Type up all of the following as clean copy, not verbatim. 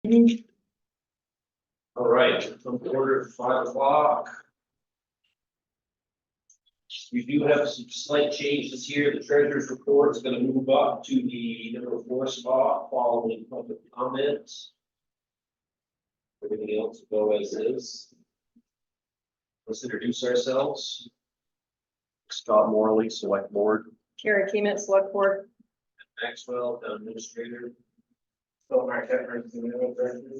All right, from order at 5 o'clock. We do have some slight changes here. The treasurer's report is going to move up to the number 4 spot following public comments. Everything else will go as is. Let's introduce ourselves. Scott Morley, Select Board. Kara Keeman, Select Board. Maxwell, town administrator. Phil Marquette, representative director.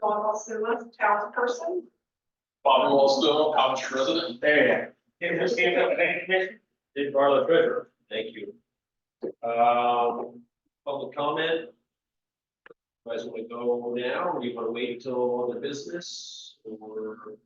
Dawn Wilson, townsperson. Bobby Wallstone, College president. There Hey, we'll stand up, thank you, Commissioner. Dave Barlow, treasurer. Thank you. Public comment. You guys want to go now, or you want to wait until other business, or?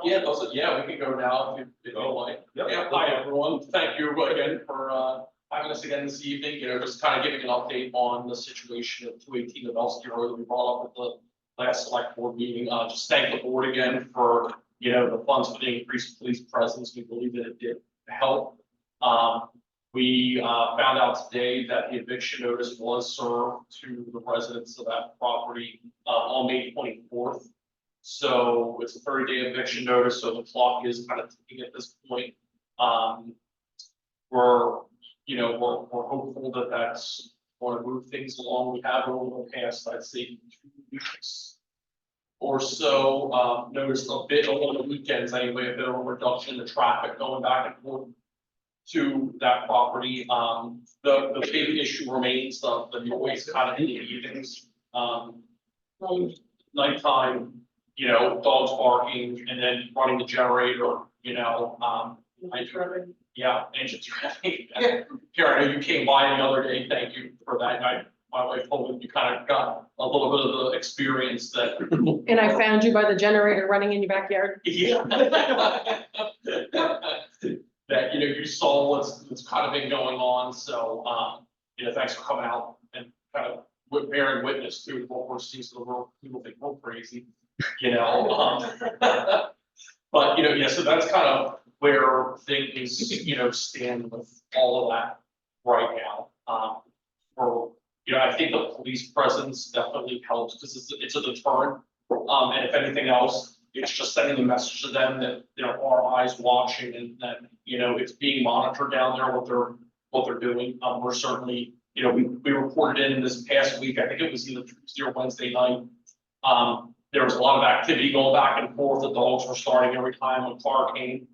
Yeah, we can go now if you don't like. Yep. Yeah, hi, everyone. Thank you again for having us again this evening. You know, just kind of giving an update on the situation of 218 Novelski Road that we brought up at the last select board meeting. Just thank the board again for, the funds for the increased police presence. We believe that it did help. We found out today that the eviction notice was served to the residents of that property on May 24th. So it's a 30-day eviction notice, so the clock is kind of ticking at this point. We're hopeful that that's going to move things along. We have over the past, I'd say, 2 weeks or so, noticed a bit on the weekends anyway, a bit of a reduction in the traffic going back and forth to that property. The big issue remains the noise kind of in the evenings. Nighttime, dogs barking and then running the generator, engines running. Karen, I know you came by the other day, thank you for that. My wife told me you kind of got a little bit of the experience that. And I found you by the generator running in your backyard. Yeah. That, you saw what's kind of been going on, so, thanks for coming out and kind of bearing witness to what we're seeing, so the world, people think we're crazy, But, so that's kind of where things, stand with all of that right now. I think the police presence definitely helps because it's a deterrent. And if anything else, it's just sending a message to them that there are eyes watching and that, it's being monitored down there, what they're doing. We're certainly, we reported in this past week, I think it was either Tuesday or Wednesday night. There was a lot of activity going back and forth. The dogs were starting every time a car came.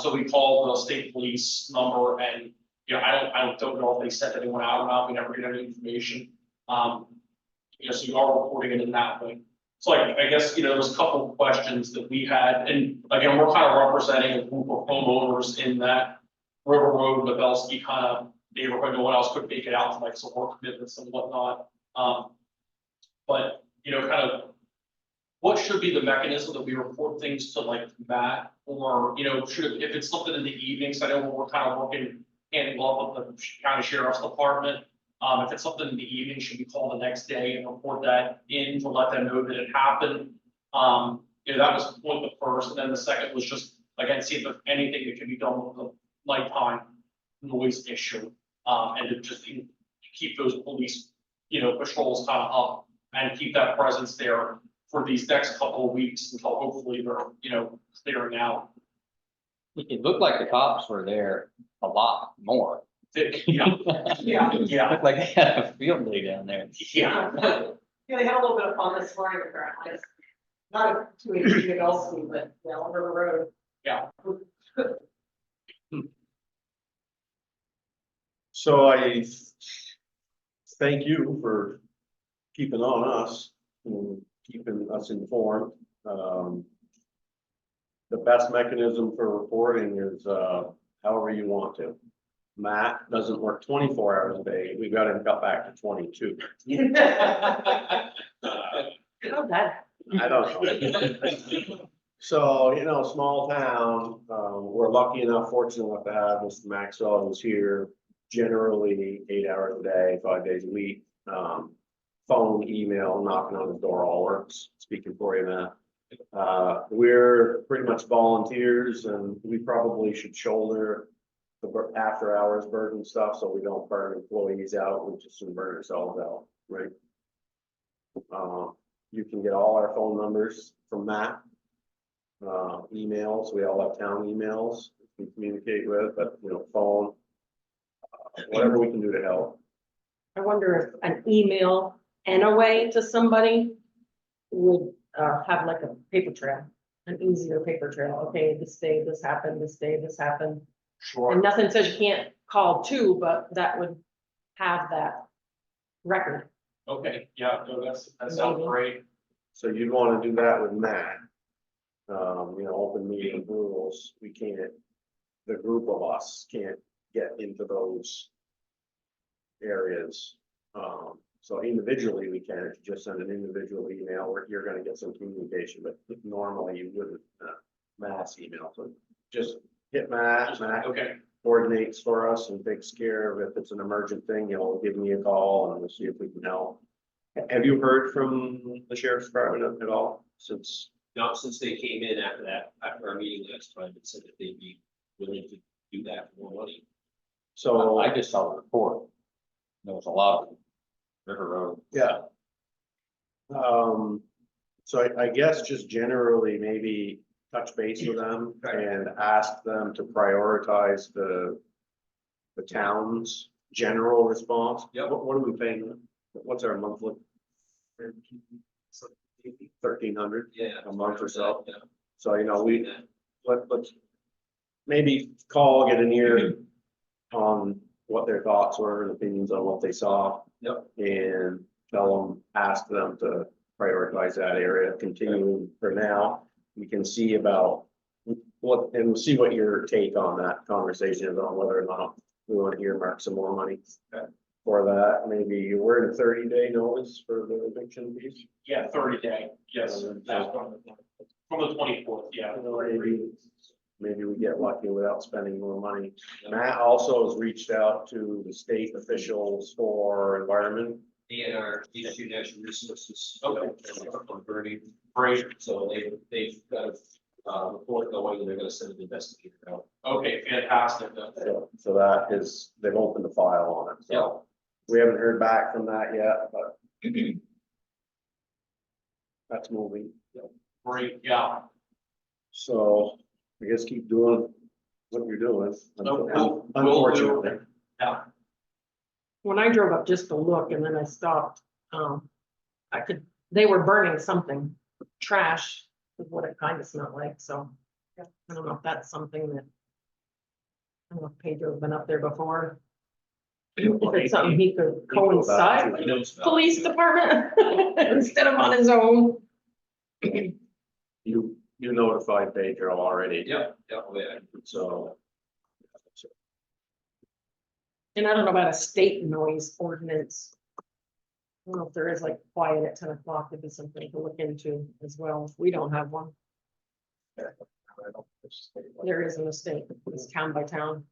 So we called the state police number and, I don't know if they sent anyone out or not. We never get any information. So we are reporting it in that way. So I guess, there's a couple of questions that we had, and again, we're kind of representing a group of homeowners in that River Road, Novelski kind of neighborhood. No one else could make it out to like some work commitments and whatnot. But, kind of what should be the mechanism that we report things to like Matt, or, if it's something in the evenings, I know we're kind of working hand in glove with the county sheriff's department. If it's something in the evening, should we call the next day and report that in to let them know that it happened? That was the point the first, and then the second was just, again, see if there's anything that can be done with the nighttime noise issue. And to just keep those police, patrols kind of up and keep that presence there for these next couple of weeks until hopefully they're, clearing out. It looked like the cops were there a lot more. Yeah. Looked like they had a field day down there. Yeah. Yeah, they had a little bit of fun this morning apparently. Not a 218 Novelski, but on River Road. Yeah. So I thank you for keeping on us and keeping us informed. The best mechanism for reporting is however you want to. Matt doesn't work 24 hours a day. We've got him cut back to 22. How's that? I don't know. So, small town, we're lucky enough, fortunate enough to have Mr. Maxwell, who's here generally 8 hours a day, 5 days a week. Phone, email, knocking on his door, all works. Speaking for you, Matt. We're pretty much volunteers and we probably should shoulder after hours burden stuff, so we don't burn employees out, we just burn ourselves out, right? You can get all our phone numbers from that. Emails, we all have town emails we communicate with, but phone. Whatever we can do to help. I wonder if an email and a way to somebody would have like a paper trail, an easier paper trail. Okay, this day this happened, this day this happened. Sure. And nothing says you can't call too, but that would have that record. Okay, yeah, no, that sounds great. So you'd want to do that with Matt. Open meeting rules, we can't, the group of us can't get into those areas. So individually we can, if you just send an individual email, where you're gonna get some communication, but normally you wouldn't, mass email, so just hit Matt Okay, coordinates for us and takes care of if it's an emergent thing, give me a call and we'll see if we can help. Have you heard from the sheriff's department at all since? Not since they came in after our meeting last time, and said that they'd be willing to do that for more money. So, I just saw the report. There was a lot of River Road. yeah. So I guess just generally maybe touch base with them and ask them to prioritize the town's general response. Yep. What are we paying them? What's our monthly? 1,300 Yeah. a month or so. Yeah. So, let's maybe call, get an ear on what their thoughts were and opinions on what they saw. Yep. And ask them to prioritize that area, continue for now. We can see about and we'll see what your take on that conversation is on whether or not we want to earmark some more money. For that, maybe we're in a 30-day notice for the eviction piece. yeah, 30-day, yes, that's from the 24th, yeah. Maybe we get lucky without spending more money. Matt also has reached out to the state officials for environment. DNR, DNR National Resources. Okay. On burning, Great, so they've got a report going, and they're gonna send an investigator out. okay, fantastic. So that is, they've opened a file on it, so. We haven't heard back from that yet, but. That's moving, Great, yeah. so I guess keep doing what you're doing. Will do. Unfortunately. Yeah, When I drove up just to look and then I stopped, they were burning something, trash is what it kind of smelled like, so. I don't know if that's something that. I don't know if Pedro's been up there before. If it's something he could coincide with the police department instead of on his own. You notified Pedro already. Yeah, yeah. So. And I don't know about a state noise ordinance. I don't know if there is like quiet at 10 o'clock, it'd be something to look into as well. We don't have one. There is in the state, it's town by town.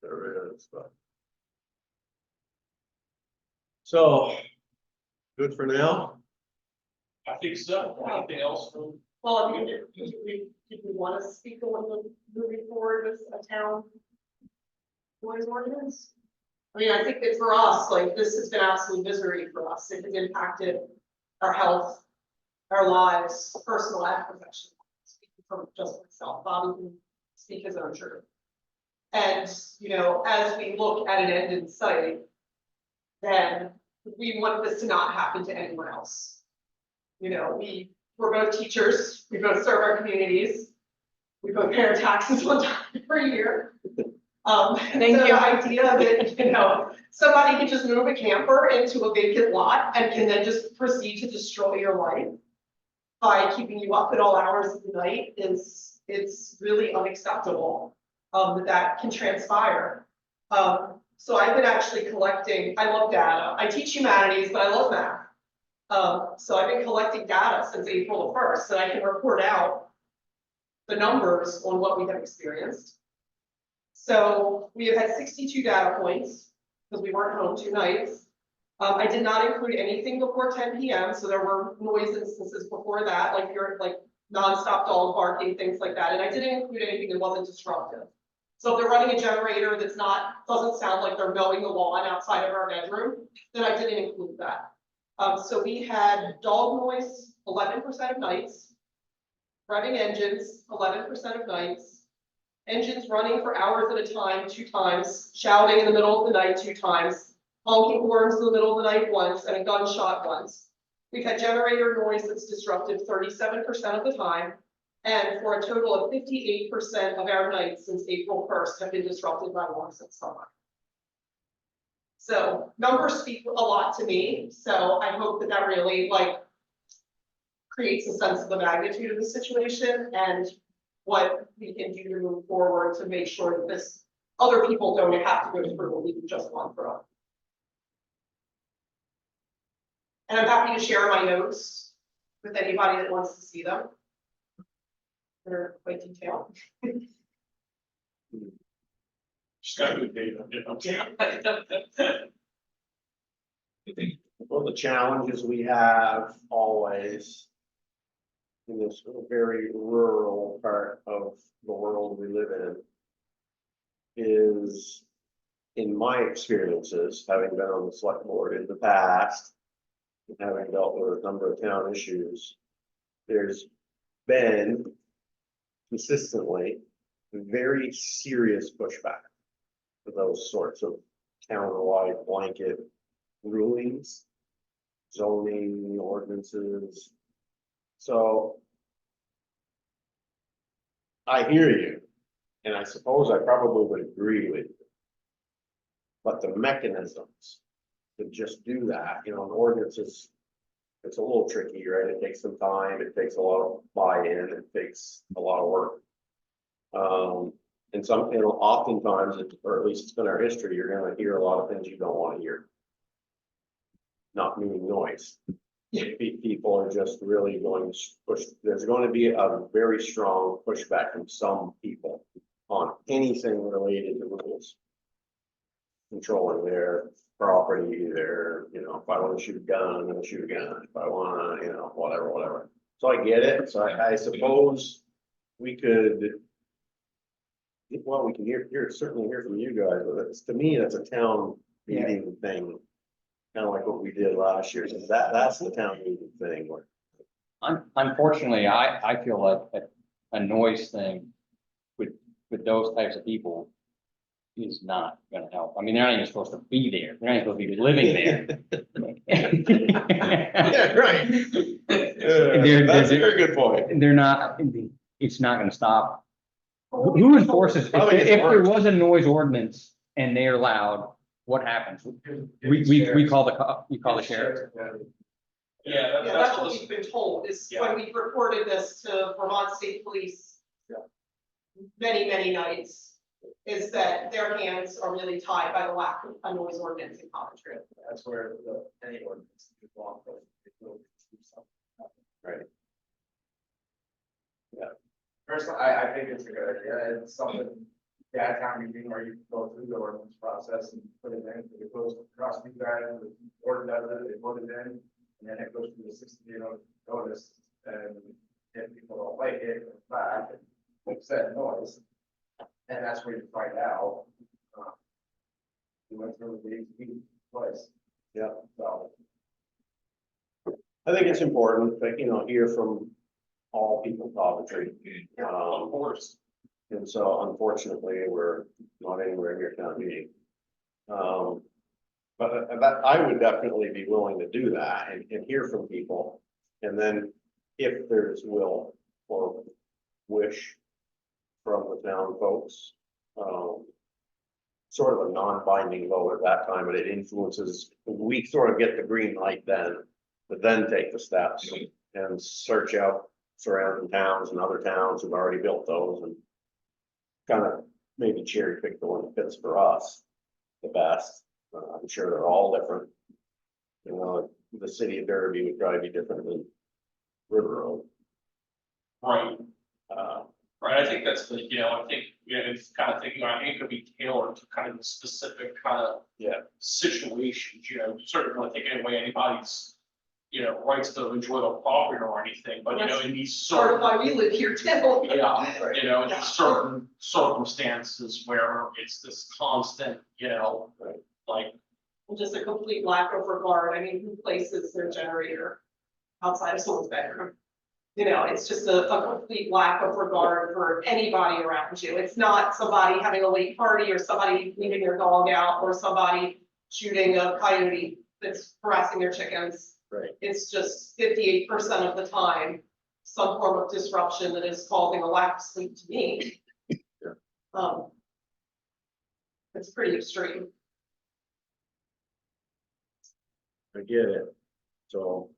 There is, but. So. Good for now. I think so. Anything else from? Well, I mean, did we want to speak on moving forward with a town noise ordinance? I mean, I think that for us, like, this has been absolute misery for us. It has impacted our health, our lives, personal and professional. Speaking from just myself, Bobby can speak his own truth. And, as we look at an end in sight, then we want this to not happen to anyone else. We're both teachers, we both serve our communities, we both pay our taxes one time per year. Thank so you. the idea that, somebody can just move a camper into a vacant lot and can then just proceed to destroy your life by keeping you up at all hours of the night it's really unacceptable, that can transpire. So I've been actually collecting, I love data. I teach humanities, but I love math. So I've been collecting data since April 1st, and I can report out the numbers on what we have experienced. So we have had 62 data points because we weren't home 2 nights. I did not include anything before 10 p.m. So there were noise instances before that, like nonstop dog barking, things like that. And I didn't include anything that wasn't disruptive. So if they're running a generator that's doesn't sound like they're mowing the lawn outside of our bedroom, then I didn't include that. So we had dog noise 11% of nights. Revving engines 11% of nights. Engines running for hours at a time, 2 times, shouting in the middle of the night 2 times, honking horns in the middle of the night once, and a gunshot once. We've had generator noise that's disruptive 37% of the time, and for a total of 58% of our nights since April 1st have been disrupted by noise in summer. So numbers speak a lot to me, so I hope that that really creates a sense of the magnitude of the situation and what we can do to move forward to make sure that other people don't have to go through what we've just gone through. And I'm happy to share my notes with anybody that wants to see them. They're quite detailed. Just got good data, you know. One of the challenges we have always in this very rural part of the world we live in is, in my experiences, having been on the select board in the past, and having dealt with a number of town issues, there's been consistently very serious pushback for those sorts of town-wide blanket rulings, zoning ordinances. So I hear you, and I suppose I probably would agree with you. But the mechanisms to just do that, an ordinance is, it's a little tricky, right? It takes some time, it takes a lot of buy-in, it takes a lot of work. And oftentimes, or at least it's been our history, you're gonna hear a lot of things you don't wanna hear. Not meaning noise. People are just really going to push, there's going to be a very strong pushback from some people on anything related to rules. Controlling their property, if I want to shoot a gun, I'm gonna shoot a gun, if I wanna, whatever. So I get it, so I suppose we could. Well, we can certainly hear from you guys, but to me, that's a town meeting thing. Kind of like what we did last year, so that's the town meeting thing. Unfortunately, I feel like a noise thing with those types of people is not gonna help. I mean, they're not even supposed to be there. They're not even supposed to be living there. Yeah, right. That's a very good point. They're not, it's not gonna stop. Who enforces, Probably if there was a noise ordinance and they're loud, what happens? We call you call the sheriff. Yeah, Yeah, that's what we've been told, is when we reported this to Vermont State Police. Many nights, is that their hands are really tied by the lack of a noise ordinance in Coventry. That's where any ordinance is wrong. Right. Personally, I think it's a good idea. It's something, town meeting where you go through the ordinance process and put it in, it goes across the guys, the board does it, they put it in, and then it goes through the 60-day notice, and if people don't like it, it's back, and fix that noise. And that's where you find out. We went through the meeting twice. Yeah. So. I think it's important, but hear from all people Coventry. Of course. And so unfortunately, we're not anywhere near town meeting. But I would definitely be willing to do that and hear from people. And then if there's will or wish from the town folks, sort of a non-binding vote at that time, but it influences, we sort of get the green light then, but then take the steps and search out surrounding towns and other towns who've already built those and kind of maybe cherry pick the one that fits for us the best. I'm sure they're all different. The city of Derby would probably be different than River Road. Right. Right, I think that's it's kind of thinking, I think it could be tailored to kind of the specific kind of situations, you certainly want to take away anybody's you know, rights to enjoy the property or anything, but you know, in these Sort of certain, why we live here too. yeah, you know, in certain circumstances where it's this constant, you know, Right. like, Just a complete lack of regard. I mean, who places their generator outside of someone's bedroom? You know, it's just a complete lack of regard for anybody around you. It's not somebody having a late party or somebody leaving their dog out or somebody shooting a coyote that's harassing their chickens. Right. It's just 58% of the time, some form of disruption that is causing a lack of sleep to me. Yeah. It's pretty extreme. I get it. So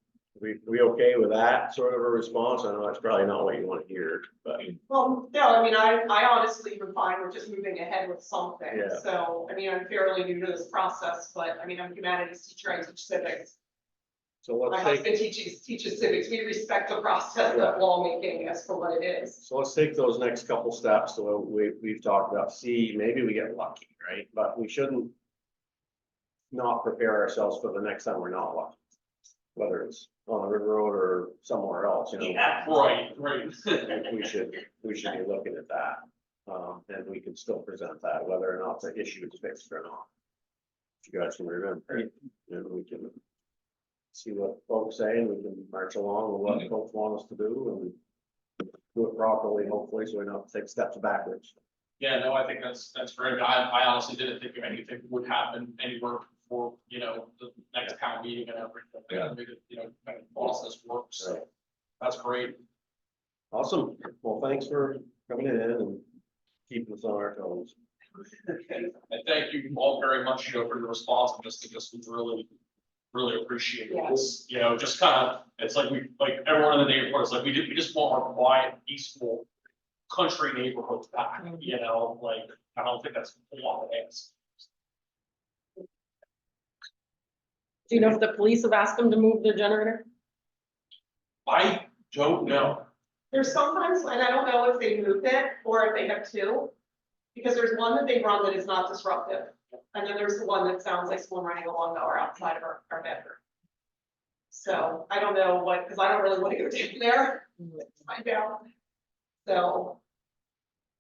we okay with that sort of a response? I know that's probably not what you want to hear, but Well, no, I mean, I honestly am fine with just moving ahead with something. Yeah. So, I mean, I'm fairly new to this process, but I mean, I'm a humanities teacher, I teach civics. so My let's take, husband teaches civics. We respect the process Yeah. of lawmaking as for what it is. so let's take those next couple steps. So we've talked about, see, maybe we get lucky, right? But we shouldn't not prepare ourselves for the next time we're not lucky. Whether it's on the river road or somewhere else, you know. yeah, right. We should be looking at that. And we can still present that, whether or not the issue is fixed or not. If you guys can remember, and we can see what folks say, and we can march along with what folks want us to do and do it properly, hopefully, so we don't take steps backwards. Yeah, no, I think that's very, I honestly didn't think of anything would happen anywhere before, you know, the next town meeting and everything. They gotta make it, you know, kind of process works, so that's great. Awesome. Well, thanks for coming in and keeping us on our toes. And thank you all very much, you know, for your responsiveness, because we really appreciate Yeah. this, you know, just kind of, it's like everyone in the neighborhood is like, we just want our quiet, peaceful country neighborhoods back, you know, like, I don't think that's a lot of ask. Do you know if the police have asked them to move their generator? I don't know. There's sometimes, and I don't know if they moved it or if they have two. Because there's one that they run that is not disruptive. And then there's the one that sounds like someone running a lawnmower outside of our bedroom. So I don't know what, because I don't really want to go down there to find out. So,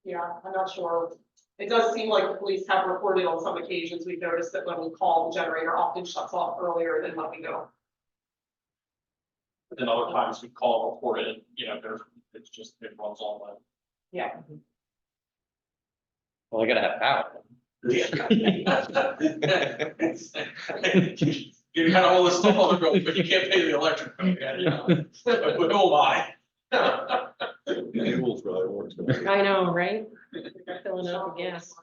yeah, I'm not sure. It does seem like the police have reported on some occasions, we've noticed that when we call, the generator often shuts off earlier than when we go. But then other times we call, report it, and, you know, it runs all night. Yeah. Well, they gotta have power. You got all this stuff on the road, but you can't pay the electric bill, yeah, you know. But oh my. Fuels probably works. I know, right? Filling up the gas.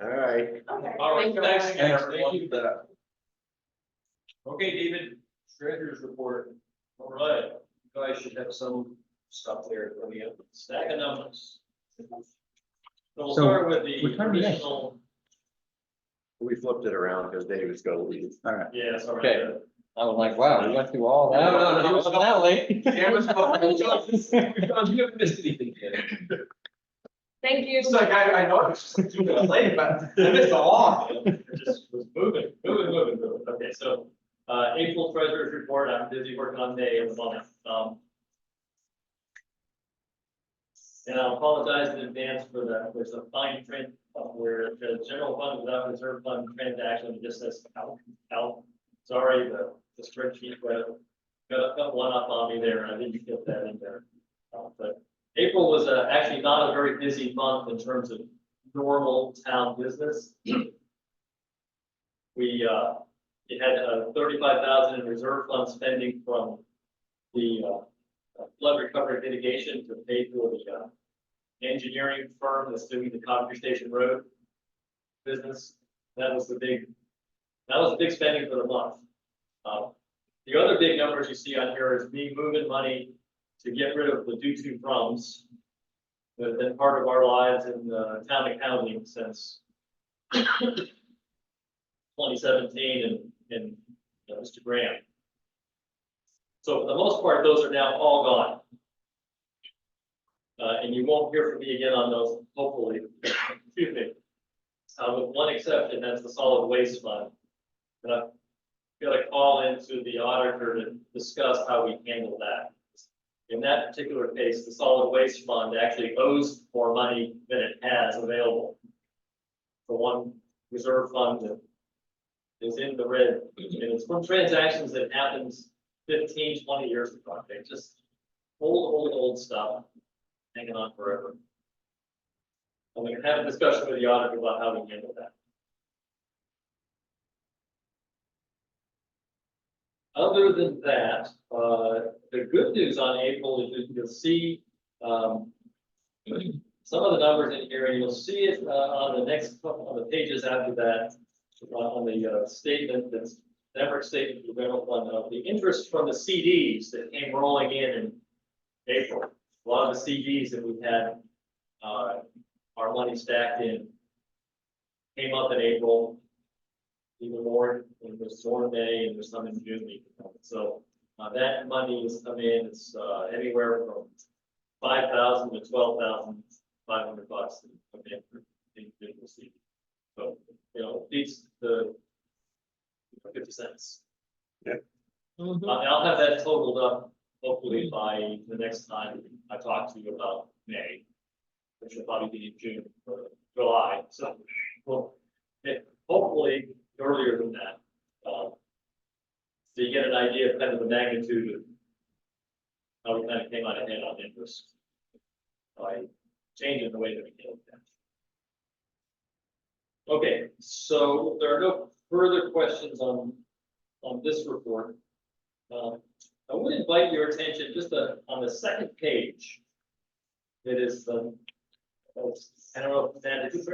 All right. Okay. All right, Thank you. thanks again, everyone. Okay, David, treasurer's report. All right, you guys should have some stuff there for you. Stack of numbers. So we'll So, start with the what time do you guys- original. We flipped it around because David's got to leave. All right. Yeah, sorry. Okay. I was like, wow, we went through all that. No. It wasn't that late. You haven't missed anything yet. Thank you. It's like, I know it's just 2 minutes late, but I missed a lot. It just was moving. Okay, so, April treasurer's report, I'm busy working on May and month. And I apologize in advance for that. There's a fine print up where the general fund without reserve fund transaction just says out. Sorry, the spreadsheet got one up on me there, and I didn't get that in there. But April was actually not a very busy month in terms of normal town business. It had 35,000 in reserve fund spending from the flood recovery mitigation to pay for the engineering firm that's doing the Coventry Station Road business. That was the big spending for the month. The other big numbers you see on here is me moving money to get rid of the due-to froms that have been part of our lives in town accounting since 2017 and Mr. Graham. So for the most part, those are now all gone. And you won't hear from me again on those, hopefully. Excuse me. With one exception, that's the solid waste fund. got a call into the auditor to discuss how we handle that. In that particular case, the solid waste fund actually owes more money than it has available. The one reserve fund that is in the red, and it's from transactions that happened 15, 20 years ago. They just old stuff, hanging on forever. I'm gonna have a discussion with the auditor about how we handle that. Other than that, the good news on April is that you'll see, some of the numbers in here, and you'll see it, on the next couple, on the pages after that, on the, statement that's, Denver statement for the general fund, of the interest from the CDs that came rolling in April. A lot of the CDs that we had, our money stacked in, came up in April. Even more, and there's more in May, and there's some in June. So, that money has come in, it's, anywhere from $5,000 to $12,500 in individual CDs. So, beats the 50 cents. Mhm. I'll have that totaled up hopefully by the next time I talk to you about May, which will probably be in June or July. So, well, hopefully earlier than that. So you get an idea of kind of the magnitude of how we kind of came out ahead on interest by changing the way that we handle that. Okay, so there are no further questions on this report. I would invite your attention just on the second page. It is I don't know if that is.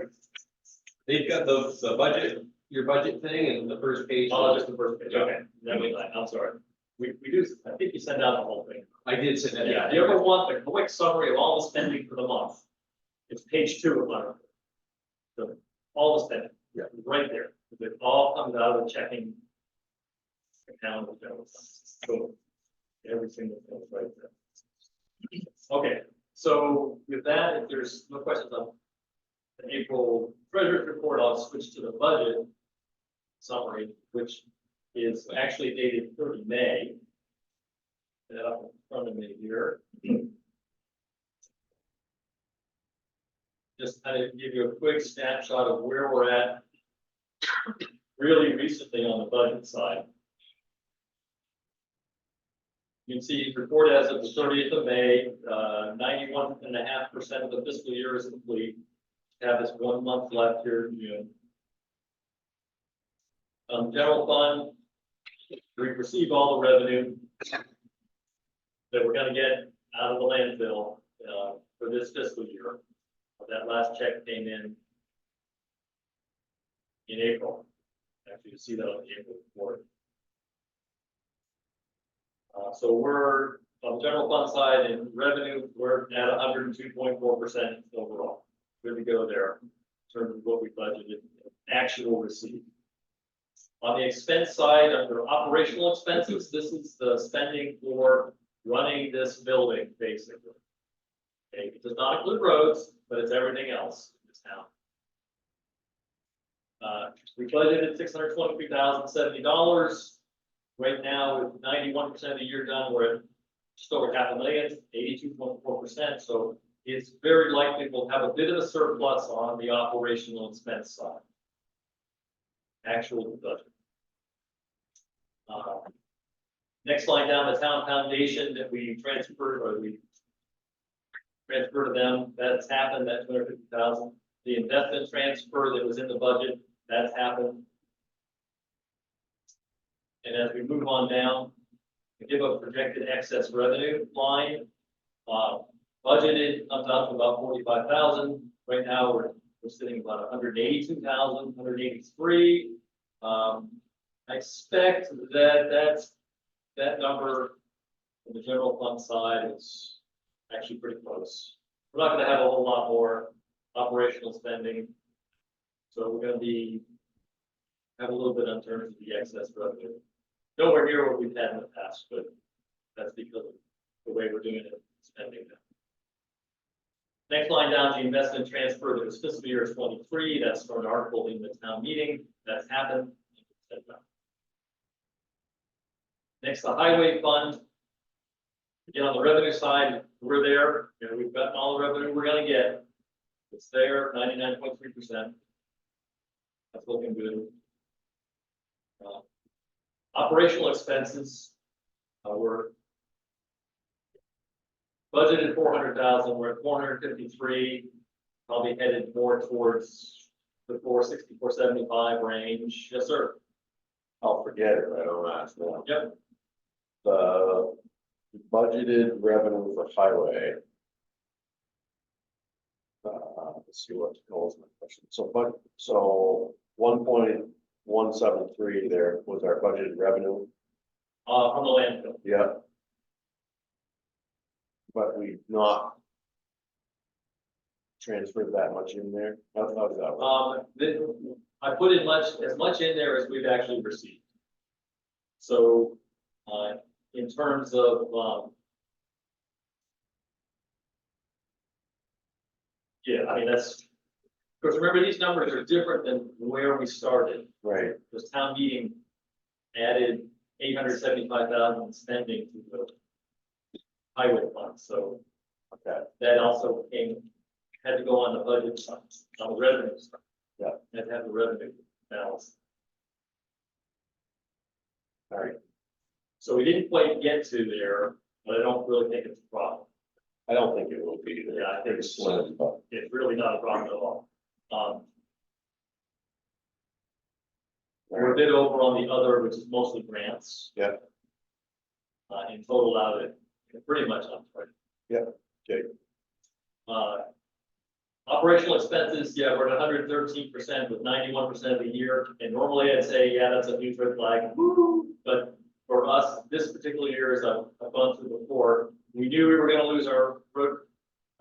They've got the budget, your budget thing and the first page. Oh, just the first page. Okay, I'm sorry. We do. I think you send out the whole thing. I did send that. Yeah. If you ever want the quick summary of all the spending for the month, it's page 2 of our. So all the spending. Yeah. Right there. It all comes out of the checking account of general fund. So every single thing is right there. Okay, so with that, if there's no questions on the April treasurer's report, I'll switch to the budget summary, which is actually dated 30 May. Get that up in front of me here. Just kind of give you a quick snapshot of where we're at really recently on the budget side. You can see report as of the 30th of May, 91.5% of the fiscal year is complete. Have this 1 month left here in June. General fund, we received all the revenue that we're going to get out of the landfill for this fiscal year. That last check came in April. Actually, you see that on the April report. So we're on the general fund side in revenue, we're at 102.4% overall. Good to go there in terms of what we budgeted, actual receipt. On the expense side, under operational expenses, this is the spending for running this building, basically. Okay, it does not include roads, but it's everything else in this town. We budgeted $623,070. Right now, with 91% of the year done, we're at just over $500,000, 82.4%. So it's very likely we'll have a bit of a surplus on the operational expense side. Actual budget. Next line down, the town foundation that we transferred to them, that's happened, that 250,000. The investment transfer that was in the budget, that's happened. And as we move on down, we give a projected excess revenue line. Budgeted comes out to about 45,000. Right now, we're sitting about 182,000, 183. I expect that number in the general fund side is actually pretty close. We're not going to have a whole lot more operational spending, so we're going to have a little bit in terms of the excess revenue. Nowhere near what we've had in the past, but that's because of the way we're doing it, spending now. Next line down, the investment transfer that was fiscal year 23, that's for an article in the town meeting, that's happened. Next, the highway fund. Again, on the revenue side, we're there, you know, we've gotten all the revenue we're gonna get. It's there, 99.3%. That's looking good. Operational expenses, we're budgeted 400,000, we're at 453, probably headed more towards the 460, 475 range. Yes, sir. I'll forget it, I don't ask now. Yep. The budgeted revenue for highway. Let's see what was my question. So 1.173 there was our budgeted revenue. From the landfill. Yeah. But we've not transferred that much in there. How does that work? I put in as much in there as we've actually received. So, in terms of, yeah, I mean, because remember, these numbers are different than where we started. Right, This town meeting added 875,000 in spending to the highway fund, so okay, that also had to go on the budget side, on the revenue side. Yeah. Had to have the revenue balance. all right. So we didn't quite get to there, but I don't really think it's a problem. I don't think it will be either. Yeah, I think It's slim, but It's really not a problem at all. We're a bit over on the other, which is mostly grants. Yeah. In total out of it, pretty much on target. Yeah, okay. Operational expenses, yeah, we're at 113% with 91% of the year. And normally I'd say, yeah, that's a huge red flag. Woo! But for us, this particular year, as I've gone through before, we knew we were gonna lose our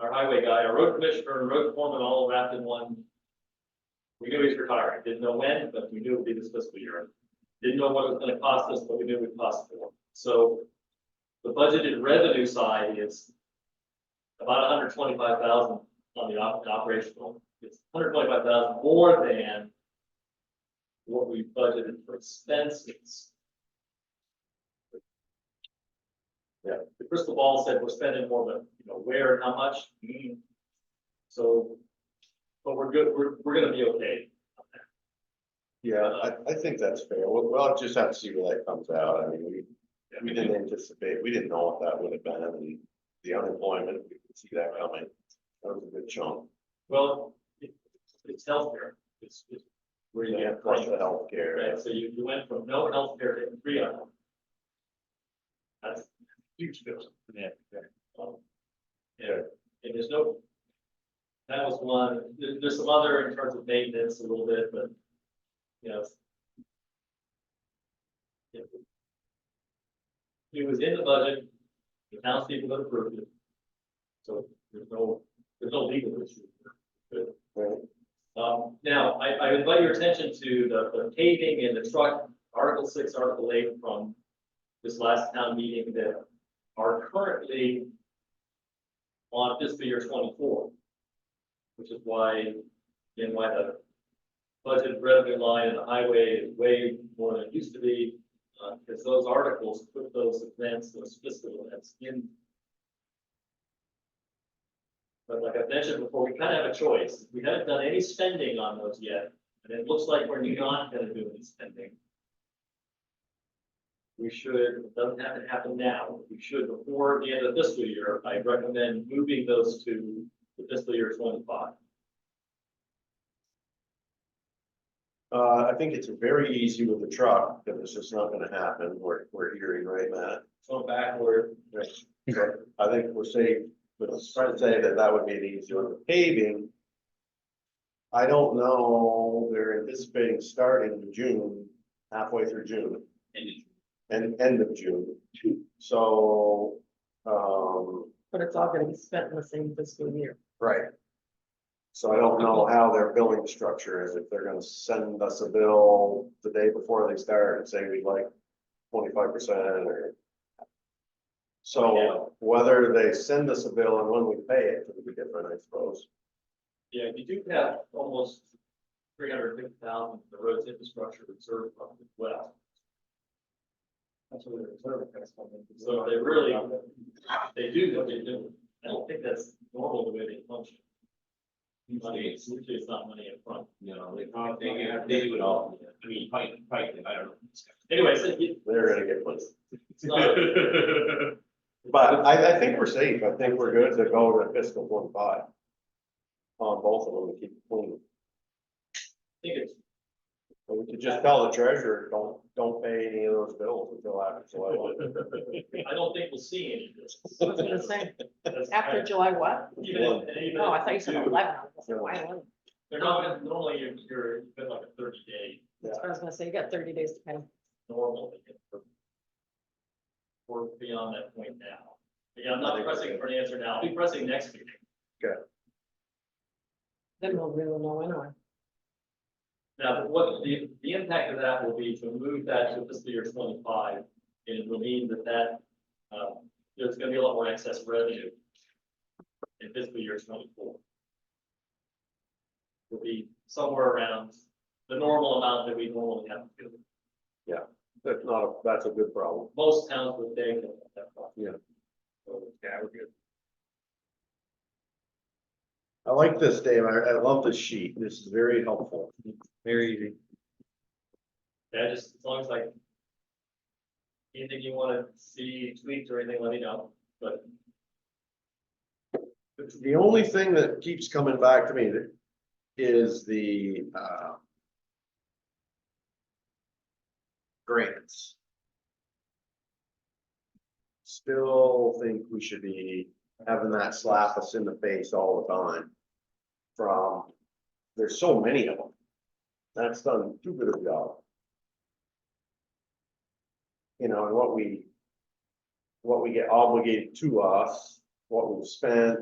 highway guy, our road commissioner, and road foreman all wrapped in one. We knew he was retiring. Didn't know when, but we knew it would be this fiscal year. Didn't know what it was gonna cost us, but we knew it would cost more. So the budgeted revenue side is about 125,000 on the operational. It's 125,000 more than what we budgeted for expenses. Yeah. The crystal ball said we're spending more, but you know, where and how much? So, but we're good, we're gonna be okay. Yeah, I think that's fair. We'll just have to see where that comes out. I mean, we didn't anticipate, we didn't know what that would have been, and the unemployment, we could see that coming. That was a good chunk. Well, it's healthcare. It's where you get Plus the healthcare. right? So you went from no healthcare to 3 of them. That's a huge difference. Yeah. Yeah, and there's no, that was one, there's some other in terms of maintenance a little bit, but, you know. It was in the budget, the townspeople that approved it. So there's no legal issue. Good. Right. Now, I invite your attention to the paving and the truck, Article 6, Article 8 from this last town meeting that are currently on fiscal year 24, which is why, again, why the budget revenue line in the highway is way more than it used to be, because those articles put those events, those fiscal events in. But like I mentioned before, we kind of have a choice. We haven't done any spending on those yet, and it looks like we're not going to do any spending. We should, it doesn't have to happen now, but we should before the end of the fiscal year. I recommend moving those to the fiscal year 25. I think it's very easy with the truck, because it's just not gonna happen. We're hearing right now. So backward. So I think we're safe, but let's try to say that would be an easy one. The paving. I don't know, they're anticipating starting in June, halfway through June. And end of June. So, But it's all gonna be spent in the same fiscal year. right. So I don't know how their billing structure is, if they're gonna send us a bill the day before they start and say we'd like 25% or. So whether they send us a bill and when we pay it could be different, I suppose. Yeah, you do have almost 350,000 the roads infrastructure reserve fund as well. That's what the reserve accounts come in. So they really, they do what they do. I don't think that's normal the way they function. Money, it's usually it's not money up front. You know, they do it all. I mean, fight, I don't know. Anyway, so They're gonna get money. it's not, But I think we're safe. I think we're good to go to fiscal 25. On both of them to keep it clean. I think it's, But we could just tell the treasurer, don't pay any of those bills until after July 1. I don't think we'll see any of this. I was gonna say, That's after kind July what? of- even if Oh, I thought you said do, 11. I was like, why 11? They're not, normally you've been like a 30-day I was gonna say, you got 30 days to pay. normal. We're beyond that point now. But yeah, I'm not pressing for an answer now. I'll be pressing next week. Then we'll really know anyway. Now, what the impact of that will be to move that to fiscal year 25, and it will mean that there's gonna be a lot more excess revenue in fiscal year 24. Will be somewhere around the normal amount that we normally have to do. That's a good problem. Most towns would take that problem. Yeah. So, Yeah, we're good. I like this, Dave. I love this sheet. This is very helpful. Very easy. yeah, just as long as like anything you want to see tweaked or anything, let me know, but The only thing that keeps coming back to me is the grants. Still think we should be having that slap us in the face all the time. There's so many of them. That's done too good of a job. You know, and what we get obligated to us, what we've spent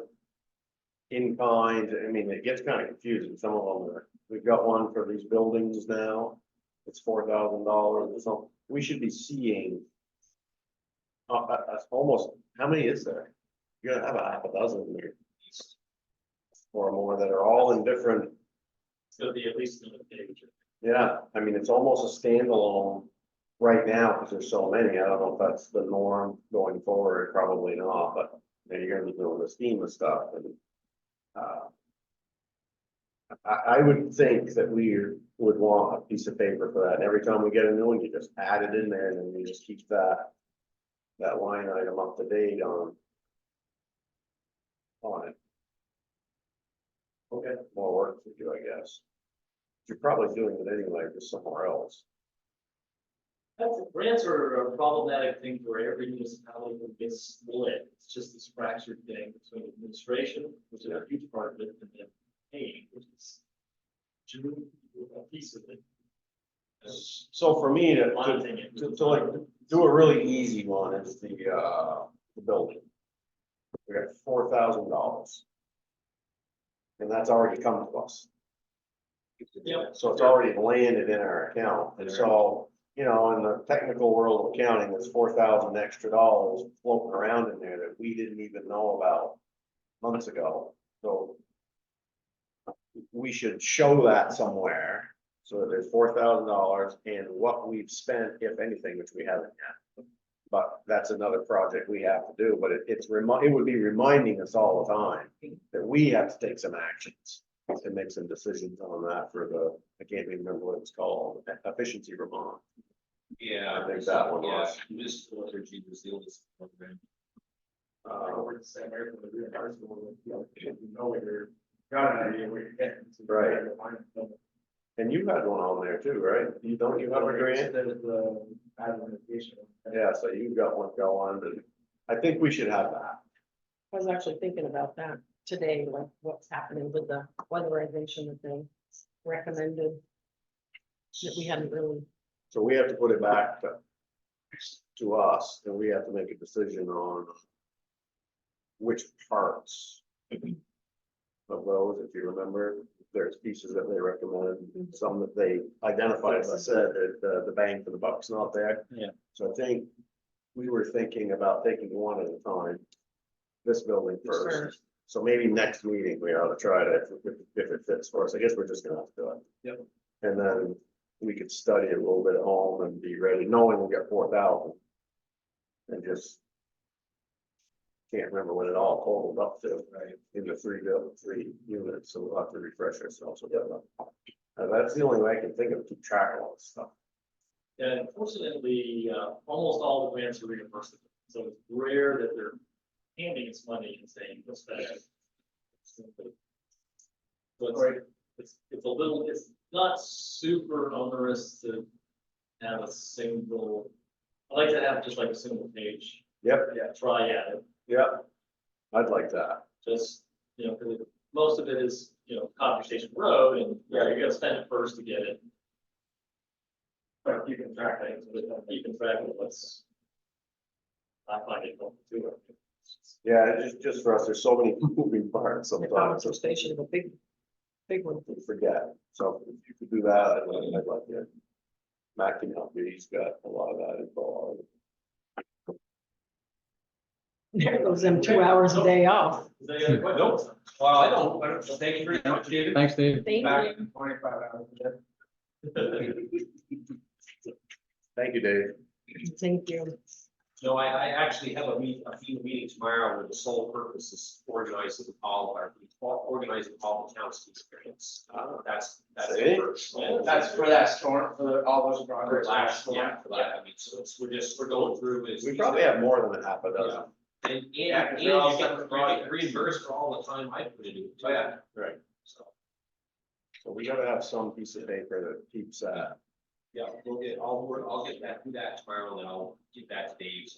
in kind, I mean, it gets kind of confusing. Some of them are, we've got one for these buildings now. It's $4,000 or something. We should be seeing almost, how many is there? You're gonna have a half a dozen there. Or more that are all in different, it's gonna be at least another page. yeah, I mean, it's almost a standalone right now, because there's so many. I don't know if that's the norm going forward, probably not, but then you're gonna be doing the scheme of stuff and. I would think that we would want a piece of paper for that. And every time we get a new one, you just add it in there and then you just keep that line item up to date on it. Okay, more work to do, I guess. You're probably doing it anyway, just somewhere else. Grants are a problematic thing for every municipality that gets split. It's just this fractured thing between administration, which is a huge part of it, and then paying, which is a piece of it. So for me to Bonding it. like do a really easy one is the building. We got $4,000. And that's already come to us. Yep. So it's already landed in our account, and so, you know, in the technical world of accounting, there's $4,000 extra floating around in there that we didn't even know about months ago, so. We should show that somewhere, so that there's $4,000 and what we've spent, if anything, which we haven't yet. But that's another project we have to do, but it would be reminding us all the time that we have to take some actions. And make some decisions on that for I can't even remember what it's called, Efficiency Vermont. Yeah. I think that one was. This energy was the oldest program. Over the same area for the real high school, you know, where you're, got an idea where you're getting. to. Right. And you had one on there too, right? You have a grant? There's the identification. Yeah, so you've got one going, and I think we should have that. I was actually thinking about that today, like what's happening with the weatherization that they recommended. That we hadn't really, So we have to put it back to us, and we have to make a decision on which parts of those, if you remember, there's pieces that they recommend, some that they identified, as I said, that the bang for the buck's not there. Yeah. So I think we were thinking about taking one at a time, this building first. So maybe next meeting, we ought to try to, if it fits for us, I guess we're just gonna have to do it. Yep. And then we could study it a little bit at home and be ready, knowing we got 4,000. And just. Can't remember what it all totaled up to, right, in the three units, so we'll have to refresh ourselves with that. That's the only way I can think of to keep track of all this stuff. And unfortunately, almost all the grants are reimbursable, so it's rare that they're handing us money and saying, what's that? So it's a little, it's not super onerous to have a single, I like to have just like a single page. Yep. Yeah, try at it, Yeah, I'd like that. just, you know, 'cause most of it is, you know, Conversation Road, and yeah, you're gonna spend it first to get it. But you can track things, you can track what's. I find it helpful too. Yeah, it's just for us, there's so many moving parts The sometimes, conversation station, the big one. we forget. So if you could do that, I'd like it. Matt can help you, he's got a lot of that info. There goes them 2 hours a day off. Is there any other questions? Nope. Well, I don't, thank you very much, David. Thanks, Dave. Thank Back you. in 25 hours a day. Thank you, Dave. Thank you. No, I actually have a few meetings tomorrow where the sole purpose is organizing all the council experience. That's. See? it. That's for that storm, for all those projects. Yeah, for that, I mean, so we're going through is. We probably have more than a half a dozen. And Yeah, 'cause you they're all get separate projects. reimbursed for all the time I put into it. Oh, yeah. Right. So, So we gotta have some piece of paper that keeps that. yeah, I'll get that, do that tomorrow, and then I'll get that to Dave.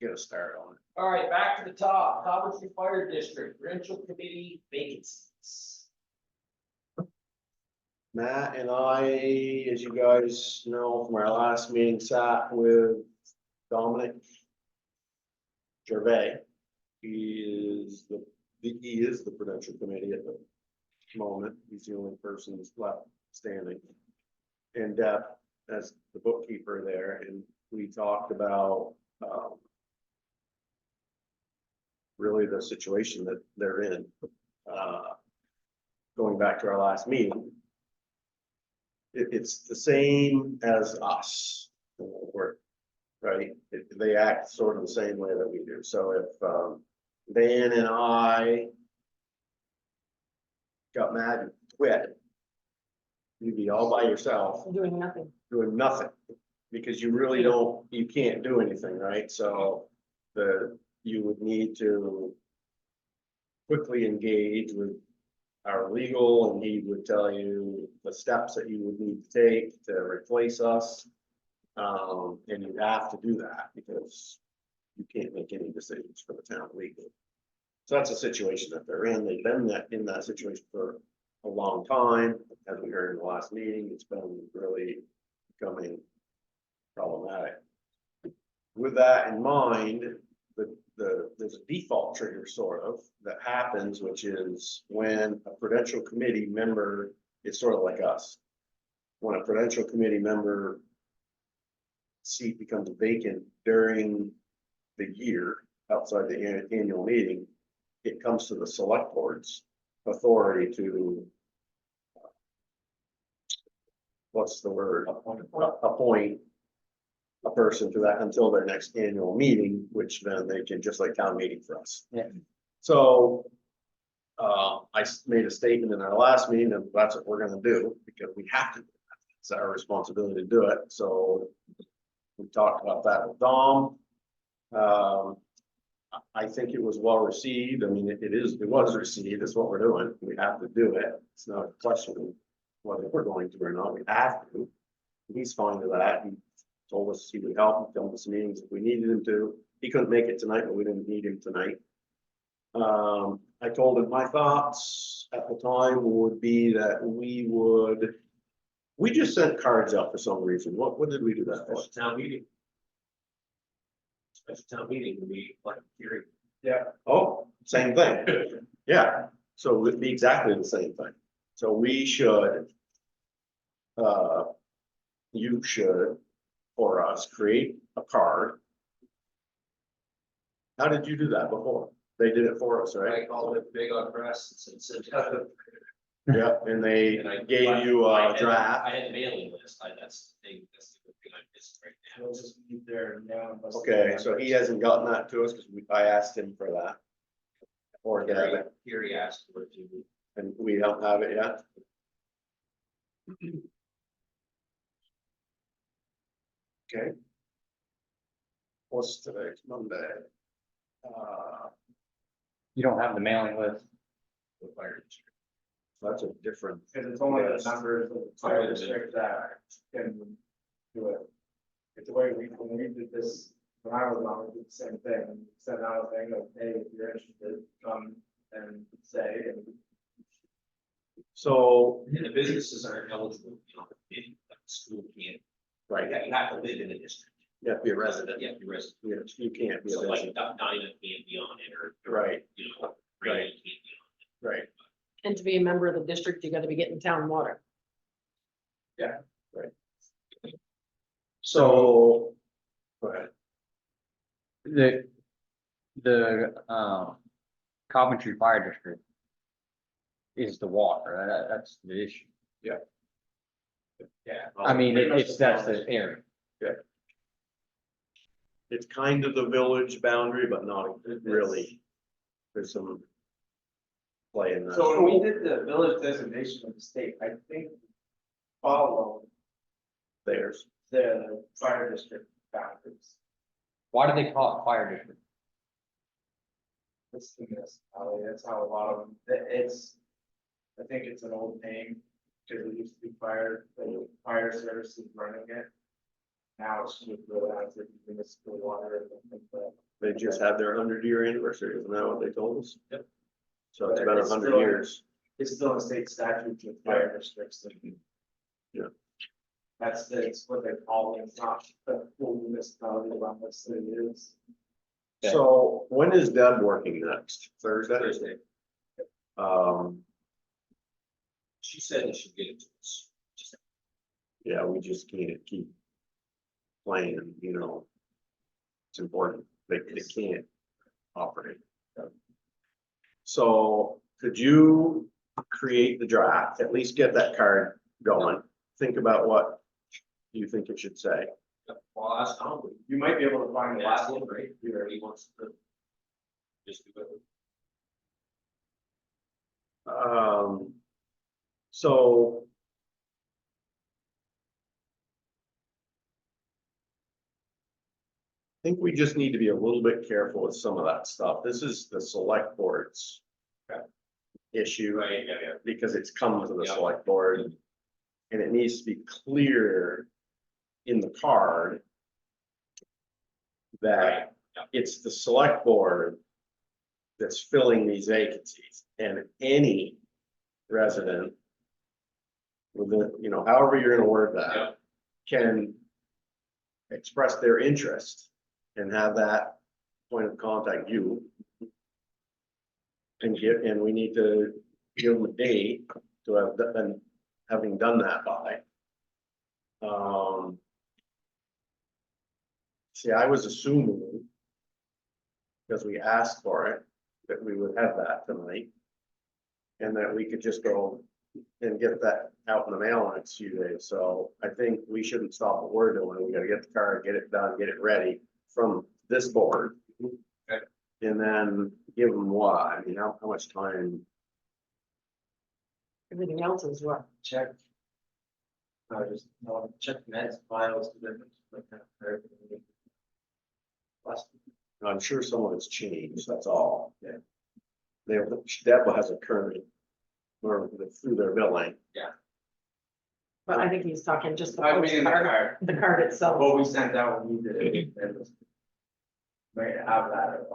Get a start on it. All right, back to the top, Coventry Fire District, Provincial Committee vacancies. Matt and I, as you guys know from our last meeting, sat with Dominic Gervais. He is the Prudential Committee at the moment. He's the only person who's left standing. And as the bookkeeper there, and we talked about really the situation that they're in. Going back to our last meeting. It's the same as us, right? They act sort of the same way that we do. So if Van and I got mad and quit, you'd be all by yourself Doing nothing. doing nothing. Because you really you can't do anything, right? So you would need to quickly engage with our legal, and he would tell you the steps that you would need to take to replace us. And you have to do that because you can't make any decisions for the town legally. So that's a situation that they're in. They've been in that situation for a long time. As we heard in the last meeting, it's been really becoming problematic. With that in mind, there's a default trigger sort of that happens, which is when a Prudential Committee member is sort of like us. When a Prudential Committee member seat becomes vacant during the year outside the annual meeting, it comes to the select board's authority to what's the word? Appoint a person to that until their next annual meeting, which then they can, just like town meeting for us. Yeah. So I made a statement in our last meeting that that's what we're gonna do because we have to. It's our responsibility to do it. So we talked about that with Dom. I think it was well received. I mean, it was received. It's what we're doing. We have to do it. It's not a question of whether we're going to or not. We have to. He's fine with that. He told us he would help. He told us meetings if we needed him to. He couldn't make it tonight, but we didn't need him tonight. I told him my thoughts at the time would be that we just sent cards out for some reason. What did we do that for? Special town meeting. Special town meeting, we like hearing. Yeah. Oh, same thing. Yeah, so it would be exactly the same thing. So we should, you should, for us, create a card. How did you do that before? They did it for us, right? I called it big on press and sent. Yeah, and they And I gave you I a had- draft. I had a mailing list, that's the good thing I missed right We'll just leave there now. unless- Okay, so he hasn't gotten that to us, because I asked him for that. Or Gavin, Here he asked for it to be. and we don't have it yet. Okay. What's today, Monday? You don't have the mailing list. The fire district. That's a different. Because it's only the Yes. members of the fire district that can do it. It's the way when we did this, when I was on, we did the same thing, sent out a thing of, hey, if you're interested, come and say, and So, And the businesses aren't eligible, if the school can't, right, you have to live in the district. you have to be a resident. Yeah, you're resident. Yes, you can't be a So like resident. Dinah can't be on it, or. Right. Randy can't be on Right. And to be a member of the district, you gotta be getting town water. So. Go ahead. The Coventry Fire District is the water, that's the issue. it. Yeah. I mean, pretty much it's, the that's smallest. the area. It's kind of the village boundary, but not really. There's some play in that. So when we did the village designation of the state, I think follow Theirs. the fire district boundaries. Why do they call it fire district? It's the municipality, that's how a lot of them, it's, I think it's an old name, because it used to be fire, the fire services running it. Now it's just the municipal water. They just had their 100-year anniversary, isn't that what they told us? Yep. So it's But been it's 100 still- years. It's still in state statute with fire districts. Yeah. It's what they call it, it's not the full municipality around what city is. Okay. So when is Deb working next? Thursday? Thursday, she said they should get it to us. Just Yeah, we just can't keep playing, It's important. They can't operate. So could you create the draft, at least get that card going? Think about what you think it should say. Well, that's Tom, You might be able to find the last one, right, here, he wants to. Just do it. So. I think we just need to be a little bit careful with some of that stuff. This is the select board's issue. Right, yeah, yeah. Because it's come to the Yeah. select board. And it needs to be clear in the card that Yeah. it's the select board that's filling these vacancies, and any resident within, however you're gonna word Yeah. that, can express their interest and have that point of contact you. And we need to give them a date to have been, having done that by. See, I was assuming, because we asked for it, that we would have that tonight. And that we could just go and get that out in the mail in the next few days, so I think we shouldn't stop what we're doing, we gotta get the card, get it done, get it ready from this board. Okay. And then give them what, I mean, how much time? Everything else is what? check. Just, check meds files. I'm sure some of it's changed, that's all. Yeah. Deborah has a current, or through their billing. But I think he's talking just the I mean, postcard, the card itself. what we sent out when we did it, it was. May have that.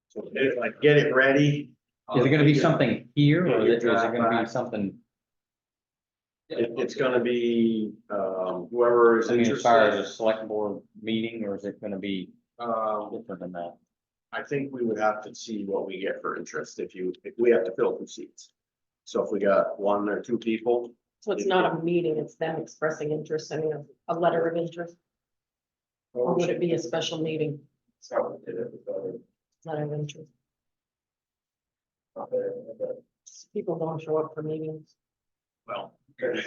So like, get it ready, Is it gonna be something here, or Maybe is it gonna draft be back. something, it's gonna be, whoever is I mean, as far as a interested. select board meeting, or is it gonna be Um, different than that? I think we would have to see what we get for interest if we have to fill 2 seats. So if we got 1 or 2 people, So it's not a meeting, it's them expressing interest, sending a letter of interest, or would it be a special meeting, So we did it with letter of interest? other. People don't show up for meetings. well, Because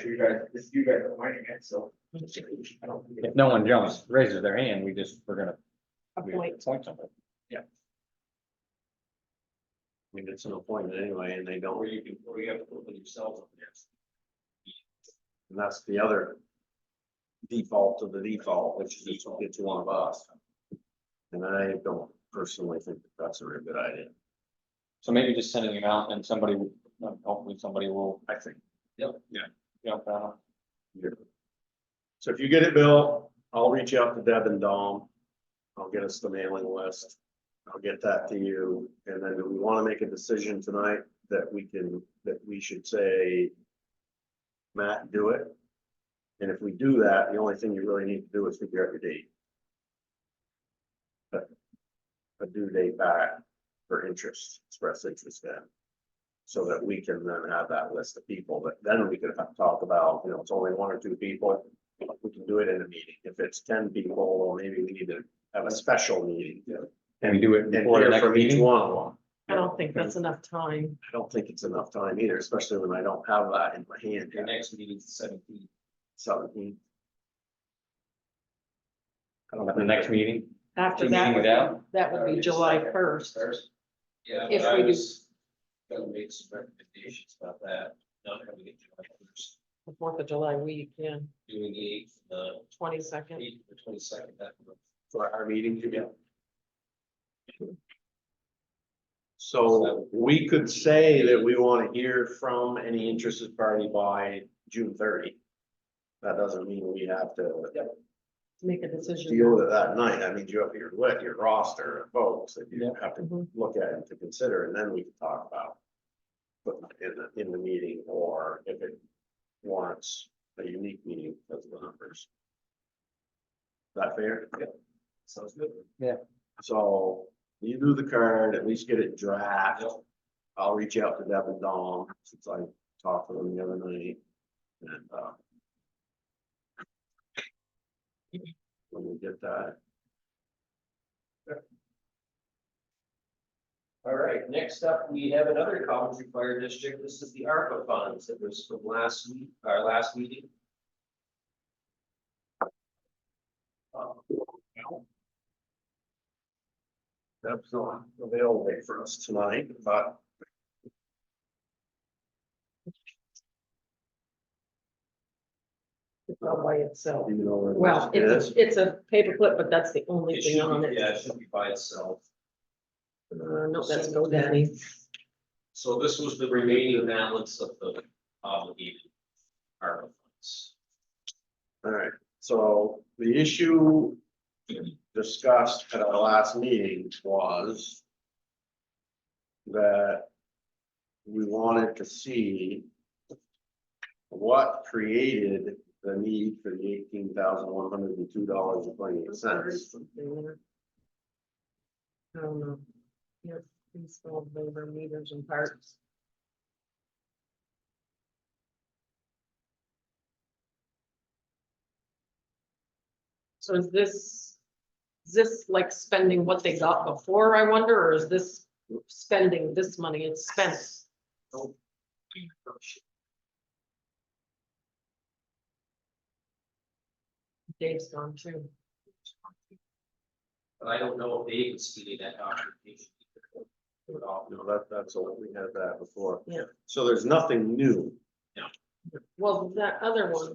it's you guys are winning it, so. I don't think If no one jumps, raises their hand, we're gonna. we Appoint. Appoint somebody. I mean, it's an appointment anyway, and they don't, Or you have to put yourselves up against. and that's the other default of the default, which is it's one of us. And I don't personally think that that's a very good idea. So maybe just sending him out and somebody, hopefully somebody will I think. jump on. So if you get it, Bill, I'll reach out to Deb and Dom. I'll get us the mailing list. I'll get that to you, and then do we want to make a decision tonight that we should say, Matt, do it? And if we do that, the only thing you really need to do is figure out your date. A due date back for interest, express interest then. So that we can then have that list of people, but then we could talk about, it's only one or two people. We can do it in a meeting. If it's 10 people, well, maybe we need to have a special meeting. Can we do it And before the hear next from each meeting? one of them. I don't think that's enough time. I don't think it's enough time either, especially when I don't have that in my hand Your yet. next meeting's the 17th. 17. I don't At the think next that- meeting? After Two meetings out? that would be July 1st. Yeah, If but I we do- was gonna make some recommendations about that, not having it July 1st, The 4th of July week, yeah, doing the 8th, the 22nd. 8th, the 22nd, that month. For our meeting, Jimmy. So we could say that we want to hear from any interested party by June 30. That doesn't mean we have to Make a decision. deal with it that night. That means you have your roster of folks that you have to Mhm. look at and to consider, and then we can talk about putting it in the meeting, or if it warrants a unique meeting because of the numbers. Is that fair? Sounds good. So you do the card, at least get it draft. I'll reach out to Deb and Dawn since I talked to them the other night. And, when we get that, All right, next up, we have another Coventry Fire District. This is the ARPA funds that was from last week, our last meeting. Deb's not available for us tonight, but It's all by itself. you know where Well, this is. it's a paperclip, but that's the only It thing should on be, it. yeah, it should be by itself. No, that's GoDaddy. So this was the remaining balance of the obligated ARPA funds. All right, so the issue discussed at our last meeting was that we wanted to see what created the need for the $18,102.28. I don't know. Yes, installed labor meters and parts. So is this like spending what they got before, I wonder, or is this spending this money it's spent? Dave's gone too. But I don't know if Dave is seeing that documentation. No, that's all, we had that before. Yeah. So there's nothing new. Well, that other one.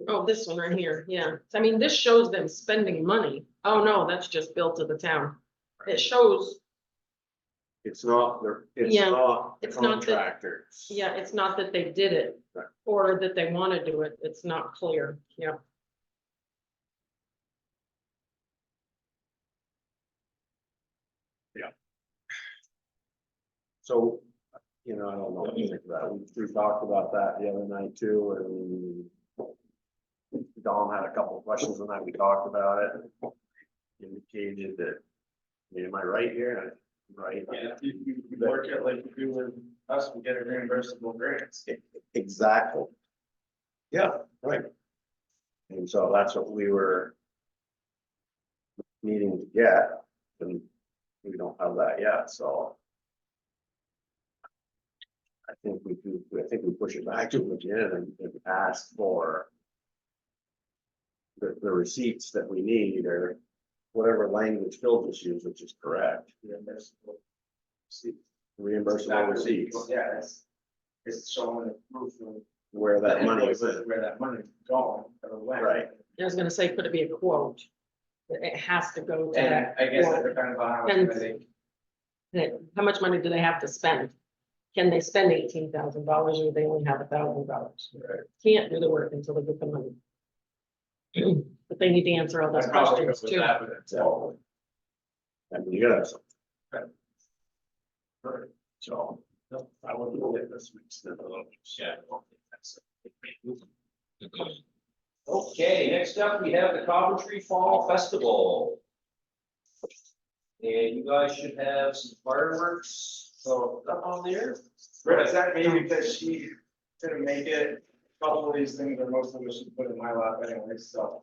Oh, this one right here, yeah. I mean, this shows them spending money. Oh, no, that's just billed to the town. It shows, It's not, it's Yeah, not it's not that- contractors. yeah, it's not that they did it Right. or that they want to do it. It's not clear, yeah. So, I don't know what you think about it. We talked about that the other night too, and Dom had a couple of questions on that. We talked about it. Indicated that, am I right here? Right? Yeah, you work it like you do with us, we get a reimbursable grants. Exactly. Yeah, right. And so that's what we were needing to get, and we don't have that yet, so. I think we push it back to them again and ask for the receipts that we need, or whatever language Phil just used, which is correct. Reimbursable receipts, Yeah, it's showing the proof of where that money is. where that money is going, or when. Right. I was gonna say, could it be a quote? It has to go to And that. I guess it quote. depends on how much And- money How much money do they have to spend? Can they spend $18,000 or they only have $1,000? Right. Can't do the work until they get the money. But they need to answer all those I'd probably go questions with too. that, but it's all. I mean, you gotta have something. Right. So, no, I wouldn't look at this week's. Yeah, I don't think that's it. Okay, next up, we have the Coventry Fall Festival. And you guys should have some fireworks, so up on there. Britta sent me because she couldn't make it. A couple of these things are most of which she put in my lap anyway, so.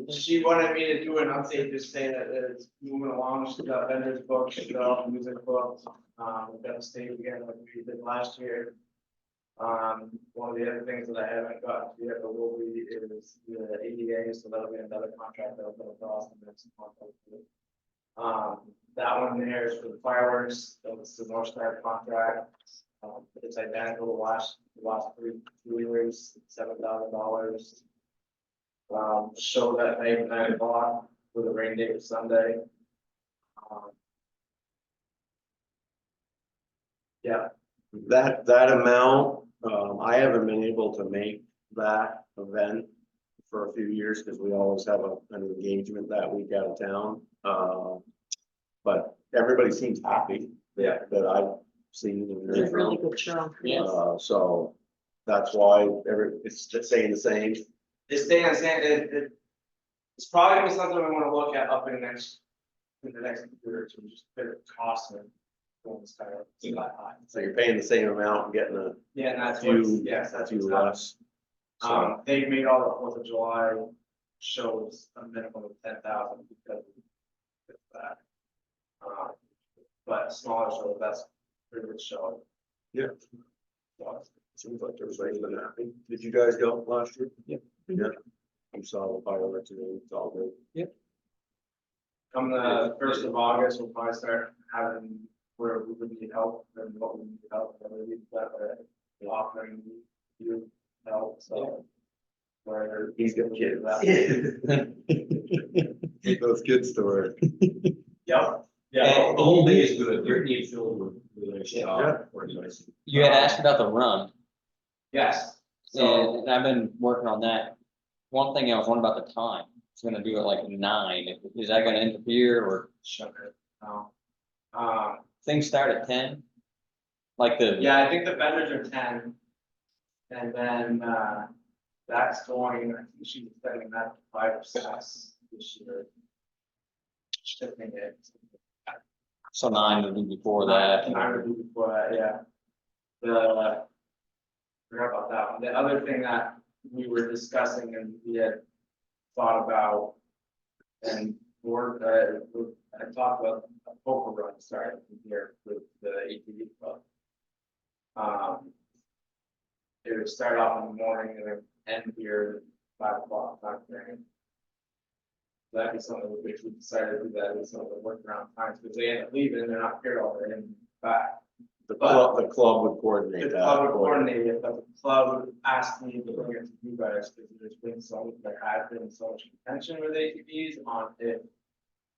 She wanted me to do an update, just saying that it's moving along. She's got vendors booked, she's got all the music booked. We've got the stage again like we did last year. One of the other things that I haven't gotten to yet, but will be is the ADA, so that'll be another contract that'll come across the next month. That one there is for the fireworks, it's the North Star contract. It's identical to the last three years, $7,000. Show that night at 9 o'clock with a rain date of Sunday. Yeah, That amount, I haven't been able to make that event for a few years, because we always have an engagement that week out of town. But everybody seems happy. Yeah. That I've seen and It's heard a really from. good show. So that's why it's just saying the same. it's staying the same, it's probably gonna be something we wanna look at up in the next year or two, just a bit of cost and. It's kind of, it's not high. So you're paying the same amount and getting a Yeah, and that's what, few, yes, that's few what's happening. less. So, They've made all the 4th of July shows a minimum of 10,000 because of that. But smaller shows, that's a pretty good show. yeah, So, seems like everybody's been happy. Did you guys go last year? Yep. Yeah. You saw the fireworks and it's all good. come the 1st of August, we'll probably start having where we would need help and what we need help, and we need that, offering you help, so. Where He's got kids. that. Get those kids to work. Yep. And the whole day is good, your team filled with nice job organizing. You had asked about the run, Yes, so, and I've been working on that. One thing I was wondering about the time, it's gonna do it like 9, is that gonna interfere, or shut it, no. things start at 10? Like the. Yeah, I think the vendors are 10. And then, that's going, I think she's setting that to 5 or 6 this year. Shipping it. So 9 would be before that. I would do before that, yeah. Forgot about that one. The other thing that we were discussing and we had thought about. And I talked about a poker run starting here with the ATV club. It would start off in the morning and then end here at 5 o'clock, time frame. That'd be something which we decided to do that with some of the workaround times, because they end up leaving, they're not here all day and back. The club would coordinate The that. club would coordinate it, but the club asked me to bring it to you guys, because there's been there had been so much contention with ATVs on it.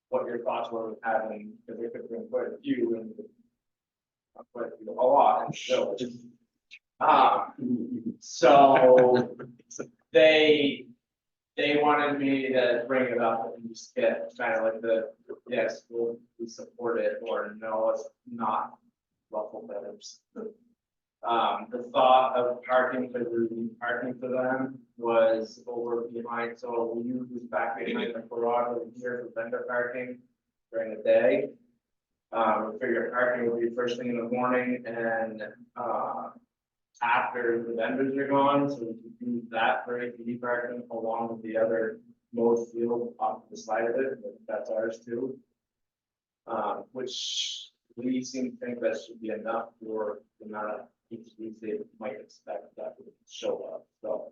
What your thoughts were with having, because they could bring quite a few and. Not quite a few, a lot in the village. So they wanted me to bring it up and just get kind of like yes, we support it, or no, it's not ruffle feathers. The thought of parking for them was over behind, so we use back behind the garage over here for vendor parking during the day. We figure parking will be first thing in the morning and, after the vendors are gone, so we can use that for ATV parking along with the other mowed field off the side of it, but that's ours too. Which we seem to think that should be enough for the amount of ATVs they might expect that would show up, so.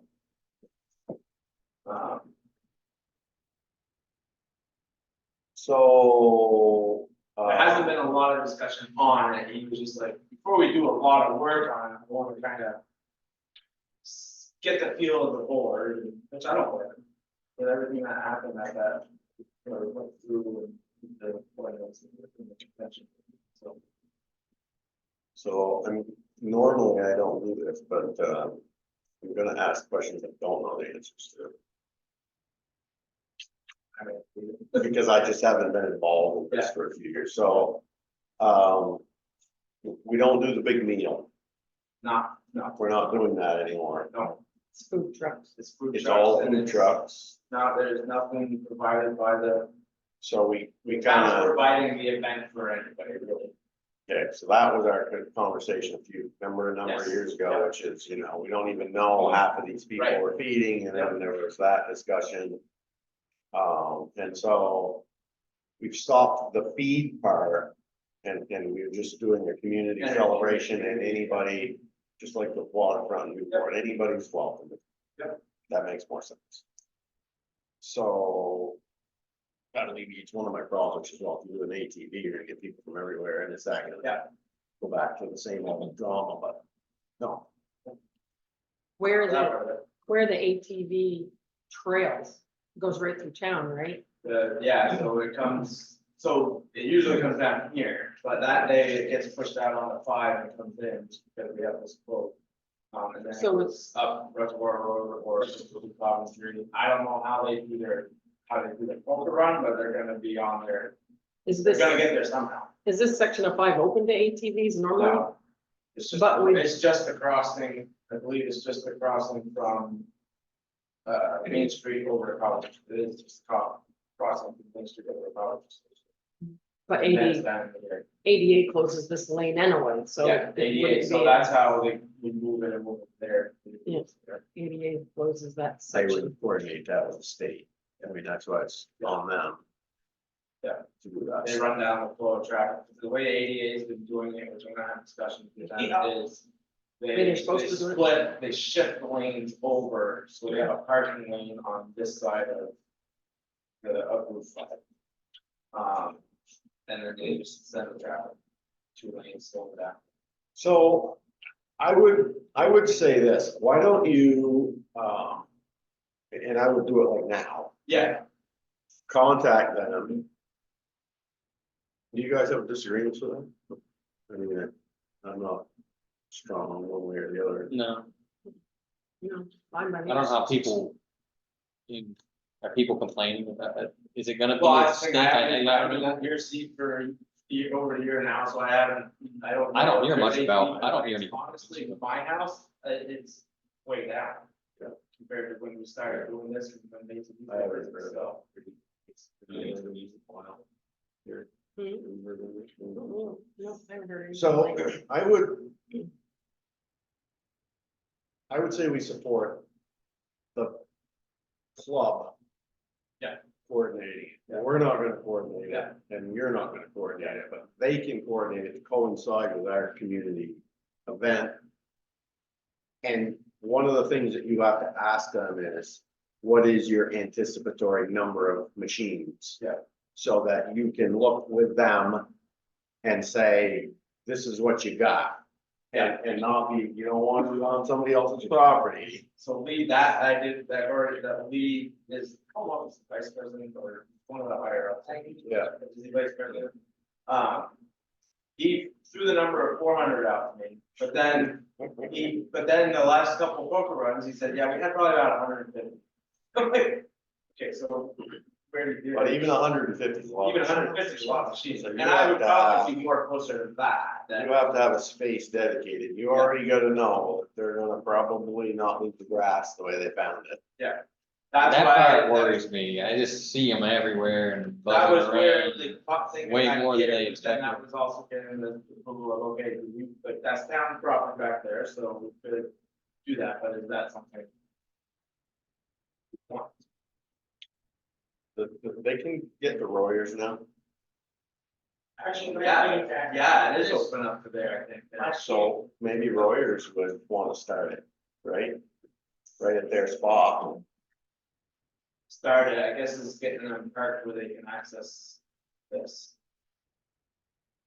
So. There hasn't been a lot of discussion on it, he was just like, before we do a lot of work on it, I want to kind of. Get the feel of the board, which I don't want, with everything that happened at that, you know, went through and the plans and the convention, so. So, normally I don't do this, but, I'm gonna ask questions I don't know the answers to. I mean, Because I just haven't been involved in this for a few years, so, we don't do the big meal, no, we're not doing that anymore. no, It's food trucks. it's food It's trucks all and food it's trucks, not, there's nothing provided by the, so we town's kinda, providing the event for anybody, really. okay, so that was our good conversation a number of Yes. years ago, Yeah. which is, you know, we don't even know half of these people Right. we're feeding, and then there was that discussion. And so we've stopped the feed part, and we're just doing a community And- celebration, and anybody, just like the waterfront Newport, anybody's welcome. Yep. That makes more sense. So that alleviates one of my problems as well. If you do an ATV, you're gonna get people from everywhere, and it's not gonna Yeah. go back to the same old drama, but no. Where That the, part of it. where the ATV trails goes right through town, right? Yeah, so it comes, so it usually comes down here, but that day it gets pushed out on the 5 and comes in, just because we have this quote. And then it So goes up Reservoir Road or Bottom Street, I don't know how they do their poker run, but they're gonna be on there, Is they're this, gonna get there somehow. is this section of 5 open to ATVs normally? No, It's just, But we- it's just a crossing, I believe it's just a crossing from. Main Street over to College, it is just crossing from Main Street over to College. But And then it's 80, down here. 88 closes this lane anyway, so. Yeah, it 88, wouldn't so be- that's how we move it and move it there. Yeah. 88 closes that They section. would coordinate that with the state. I mean, that's why it's on them. Yeah. To do that. They run down the flow of traffic, the way ADA's been doing it, which I'm gonna have discussions with them, Yeah. is. They're supposed to do it. They shift the lanes over, so we have a parking lane on this side of. The Route 5. And then they just send the traffic, 2 lanes over that. So I would say this, why don't you, and I would do it like now, Yeah, contact them. Do you guys have disagreements with them? I mean, I'm not strong on one way or the other. No, You know, fine by me. I don't know how people. Are people complaining about it? Is it gonna be? well, I a think stink? I haven't I don't been know. on your seat for over a year now, so I haven't, I don't. I don't know hear if much there's about- anything, I don't but hear any- honestly, with my house, it's way down. Compared to when we started doing this, and when they. I haven't heard So. No, I haven't heard anything So like it. I would say we support the club. Yeah. Coordinating, Yeah. we're not gonna coordinate it, Yeah. and you're not gonna coordinate it, but they can coordinate it to coincide with our community event. And one of the things that you have to ask them is, what is your anticipatory number of machines? Yeah. So that you can look with them and say, this is what you got. And not be, you don't want to be on somebody else's property. So Lee, that I did, that already, that Lee is, how long is the vice president or one of the higher ups? Yeah. Is he vice president? He threw the number of 400 out to me, but then the last couple of poker runs, he said, yeah, we had probably about 150. I'm like, okay, so where do you? But even 150 is a lot. Even 150 is a lot of machines, So you and I have would to probably be more closer to that than. You have to have a space dedicated. You already gotta know that they're gonna probably not leave the grass the way they found it. That's That why part worries me. I just see them everywhere and That was buzzing where around. the pop thing. way I more than get it, they but expected. Then that was also getting the approval of, okay, but that's town property back there, so we could do that, but is that something? They can get the Royers now. Actually, yeah, it is open up to there, I think. So maybe Reuters would wanna start it, right? Right at their spot. Started, I guess, is getting them parked where they can access this.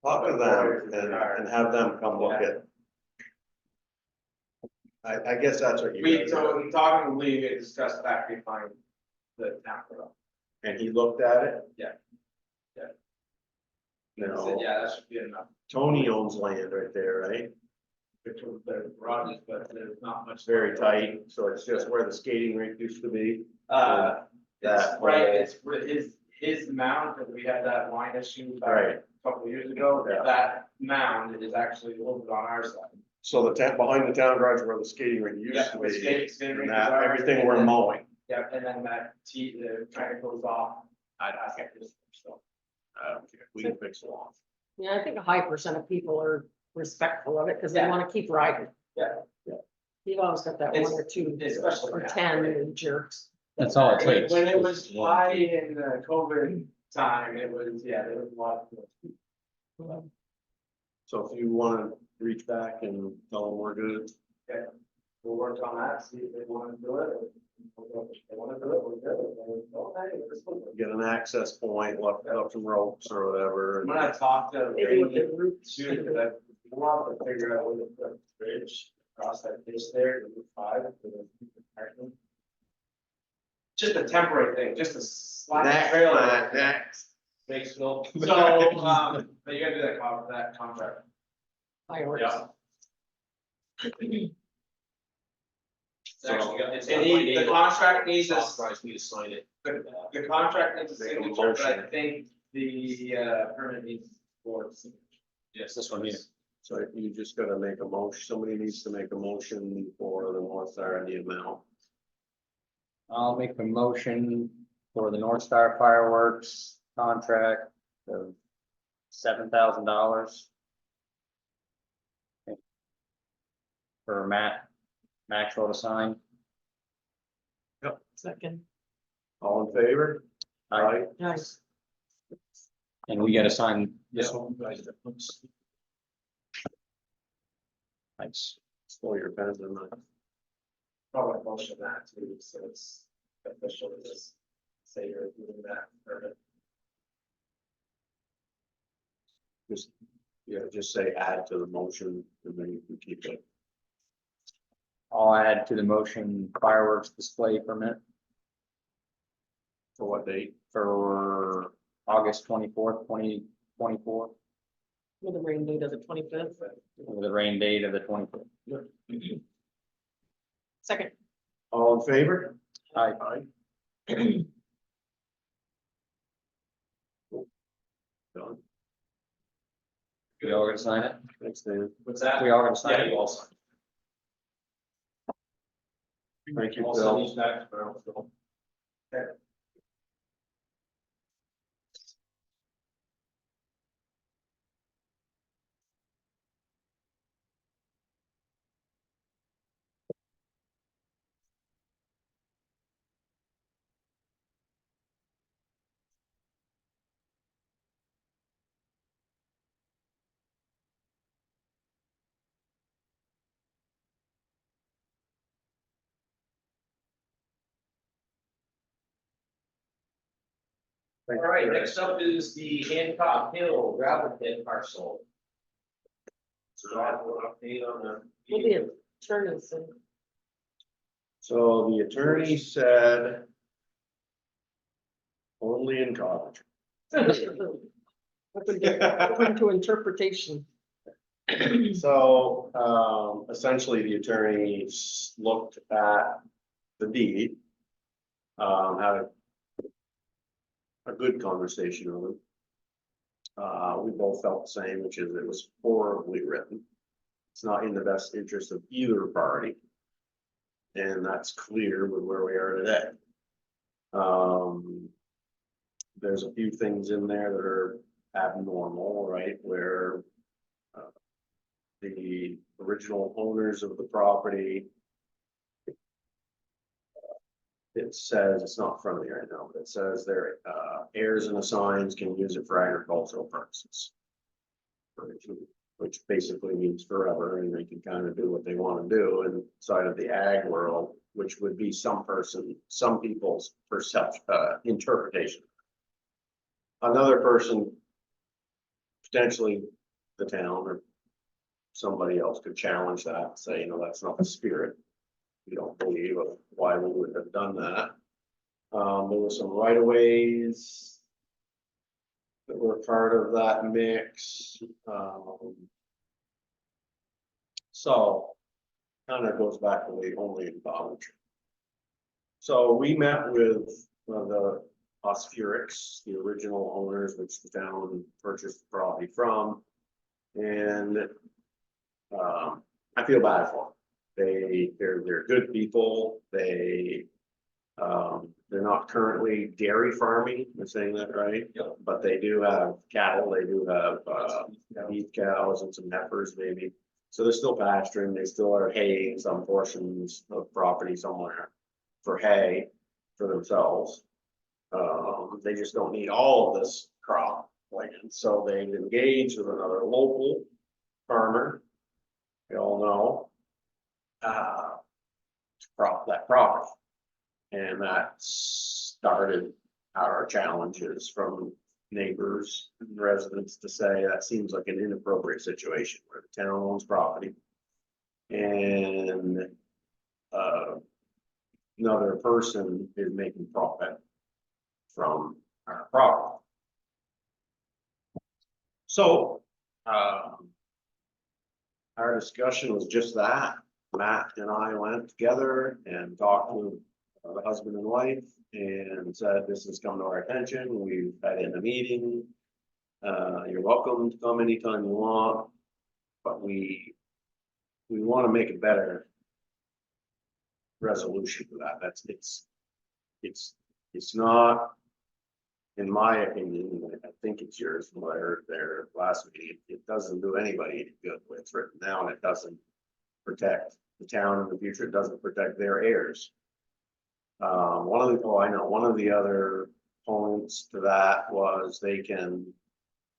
Talk to them and have them come look at. I guess that's what you. We, guys so are- in talking to Lee, we discussed that behind the town road. And he looked at it? Yeah. Yeah. You I said, know, yeah, that should be enough. Tony owns land right there, right? Between the garages, but there's not much. It's very tight, so it's just where the skating rink used to be. It's That right, whole- it's his mound, because we had that line issue back Right. a couple of years ago, Yeah. that mound is actually a little bit on our side. So the tent behind the town garage where the skating rink used Yeah, to the be, skating and rink is that, ours, everything and we're then- mowing. Yeah, and then that the kind of goes off. I get this, so. I don't care, we can fix it off. Yeah, I think a high percent of people are respectful of it because they Yeah. want to keep riding. Yeah. You've always got that one or two, Especially or now. 10 jerks. That's all it takes. When it was high in the COVID time, it was, yeah, there was a lot. So if you wanna reach back and tell them we're good, We'll work on that, see if they wanna do it. If they wanna do it, we'll do it. And we'll, oh, hey, this one. get an access point, look up some ropes or whatever. I'm gonna talk to Maybe with the Randy roots. too, because I want to figure out where to put the bridge across that ditch there, to Route 5. for the parking. Just a temporary thing, just a slack Next, trailer. next. Makes no, so, but you gotta do that contract. Fireworks. Yeah. It's actually got, it's It got need- my the name on it. contract needs a, Authorized me to sign it. the contract needs a Make a signature, but I motion. think the permit needs for signature. Yes, this one here. So you just gotta make a motion, somebody needs to make a motion for the North Star and the amount. I'll make the motion for the North Star fireworks contract of $7,000. For Maxwell to sign. Second. All in favor? Aye. Nice. And we gotta sign this one. Thanks. Spoil your pens and not. Probably motion that too, so it's official, to just say you're doing that permit. Just, yeah, just say add to the motion and then you can keep it. I'll add to the motion fireworks display permit For what date? for August 24th, 2024, With the rain date of the 25th. with the rain date of the 25th. Second. All in favor? Aye. Done. We all gonna sign it? Thanks, Dan. What's that? We all gonna sign Yeah, it? you all sign. Thank you, I'll send Phil. these back to Merrill, Phil. All right, next up is the Hancock Hill gravel pit parcel. So I have an update on the. We'll be attorneys soon. So the attorney said only in college. Open to interpretation. So, essentially, the attorney looked at the deed. Had a good conversation with him. We both felt the same, which is it was horribly written. It's not in the best interest of either party. And that's clear with where we are today. There's a few things in there that are abnormal, right, where the original owners of the property, it says, it's not in front of me right now, but it says their heirs and assigns can use it for agricultural purposes. which basically means forever, and they can kind of do what they want to do inside of the ag world, which would be some people's perception, interpretation. Another person, potentially the town or somebody else could challenge that and say, that's not the spirit. We don't believe of why we would have done that. There were some right of ways that were part of that mix. So kind of goes back to the only involuntary. So we met with the Osphurics, the original owners, which the town purchased the property from. And I feel bad for them. They're good people. They're not currently dairy farming, I'm saying that right? Yep. But they do have cattle, they do have beef cows and some heifers maybe. So they're still pasturing, they still are haying some portions of property somewhere for hay for themselves. They just don't need all of this crop land, so they've engaged with another local farmer. We all know. To crop that property. And that started our challenges from neighbors and residents to say that seems like an inappropriate situation where the town owns property. And another person is making profit from our property. So our discussion was just that. Matt and I went together and talked to the husband and wife and said, this has come to our attention. We've had in a meeting. You're welcome to come anytime you want, but we want to make a better resolution to that. It's not, in my opinion, I think it's yours from what I heard there last week. It doesn't do anybody any good when it's written down. It doesn't protect the town in the future. It doesn't protect their heirs. One of the other opponents to that was they can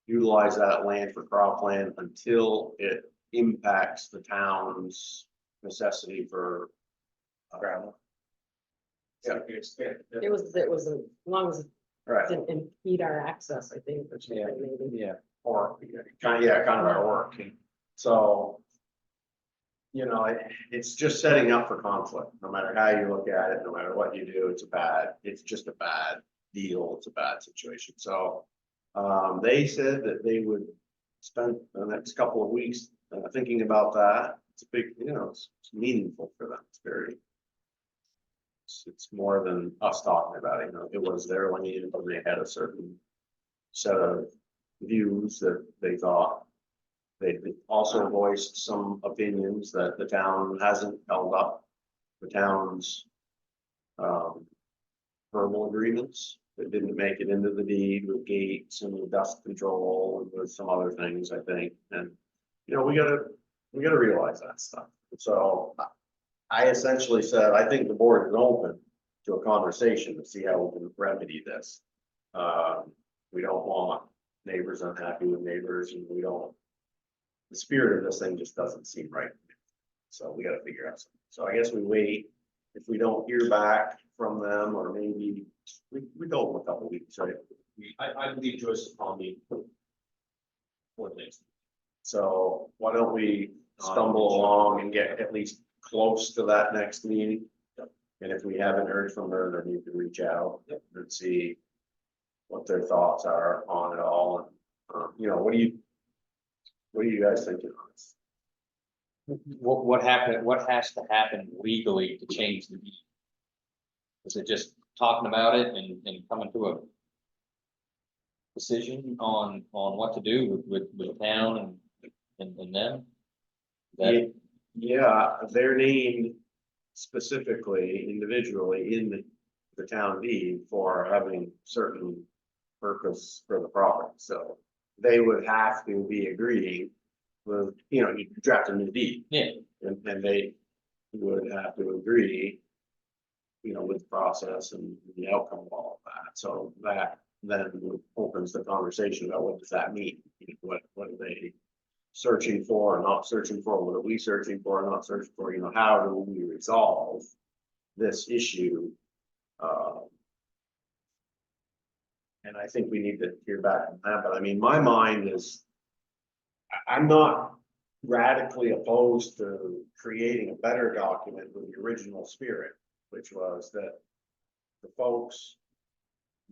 utilize that land for cropland until it impacts the town's necessity for gravel. Yeah, expand. It was, as long as it Right. didn't impede our access, I think, or something maybe. Yeah. Or kind of our work. So, it's just setting up for conflict, no matter how you look at it, no matter what you do, it's just a bad deal. It's a bad situation. So, they said that they would spend the next couple of weeks thinking about that. It's a big, it's meaningful for them. It's more than us talking about it, it was their land and they had a certain set of views that they thought. They also voiced some opinions that the town hasn't held up the town's verbal agreements that didn't make it into the deed with gates and with dust control and with some other things, I think. And, we gotta realize that stuff. So I essentially said, I think the board is open to a conversation to see how we can remedy this. We don't want neighbors unhappy with neighbors, and the spirit of this thing just doesn't seem right. So we gotta figure out something. So I guess we wait. If we don't hear back from them, or maybe we go a couple weeks, right? I believe Joyce is on me. 4 days. So why don't we stumble along and get at least close to that next meeting? And if we haven't heard from her, then you can reach out and see what their thoughts are on it all. And, what are you guys thinking on this? What has to happen legally to change the deed? Is it just talking about it and coming to a decision on what to do with the town and them? Yeah, they're named specifically, individually in the town deed for having certain purpose for the property. So they would have to be agreeing with, you draft a new deed. Yeah. And they would have to agree, with the process and the outcome of all of that. So that then opens the conversation about what does that mean? What do they searching for or not searching for, what are we searching for or not searching for, you know, how do we resolve this issue? And I think we need to hear back from that, but I mean, my mind is, I'm not radically opposed to creating a better document with the original spirit, which was that the folks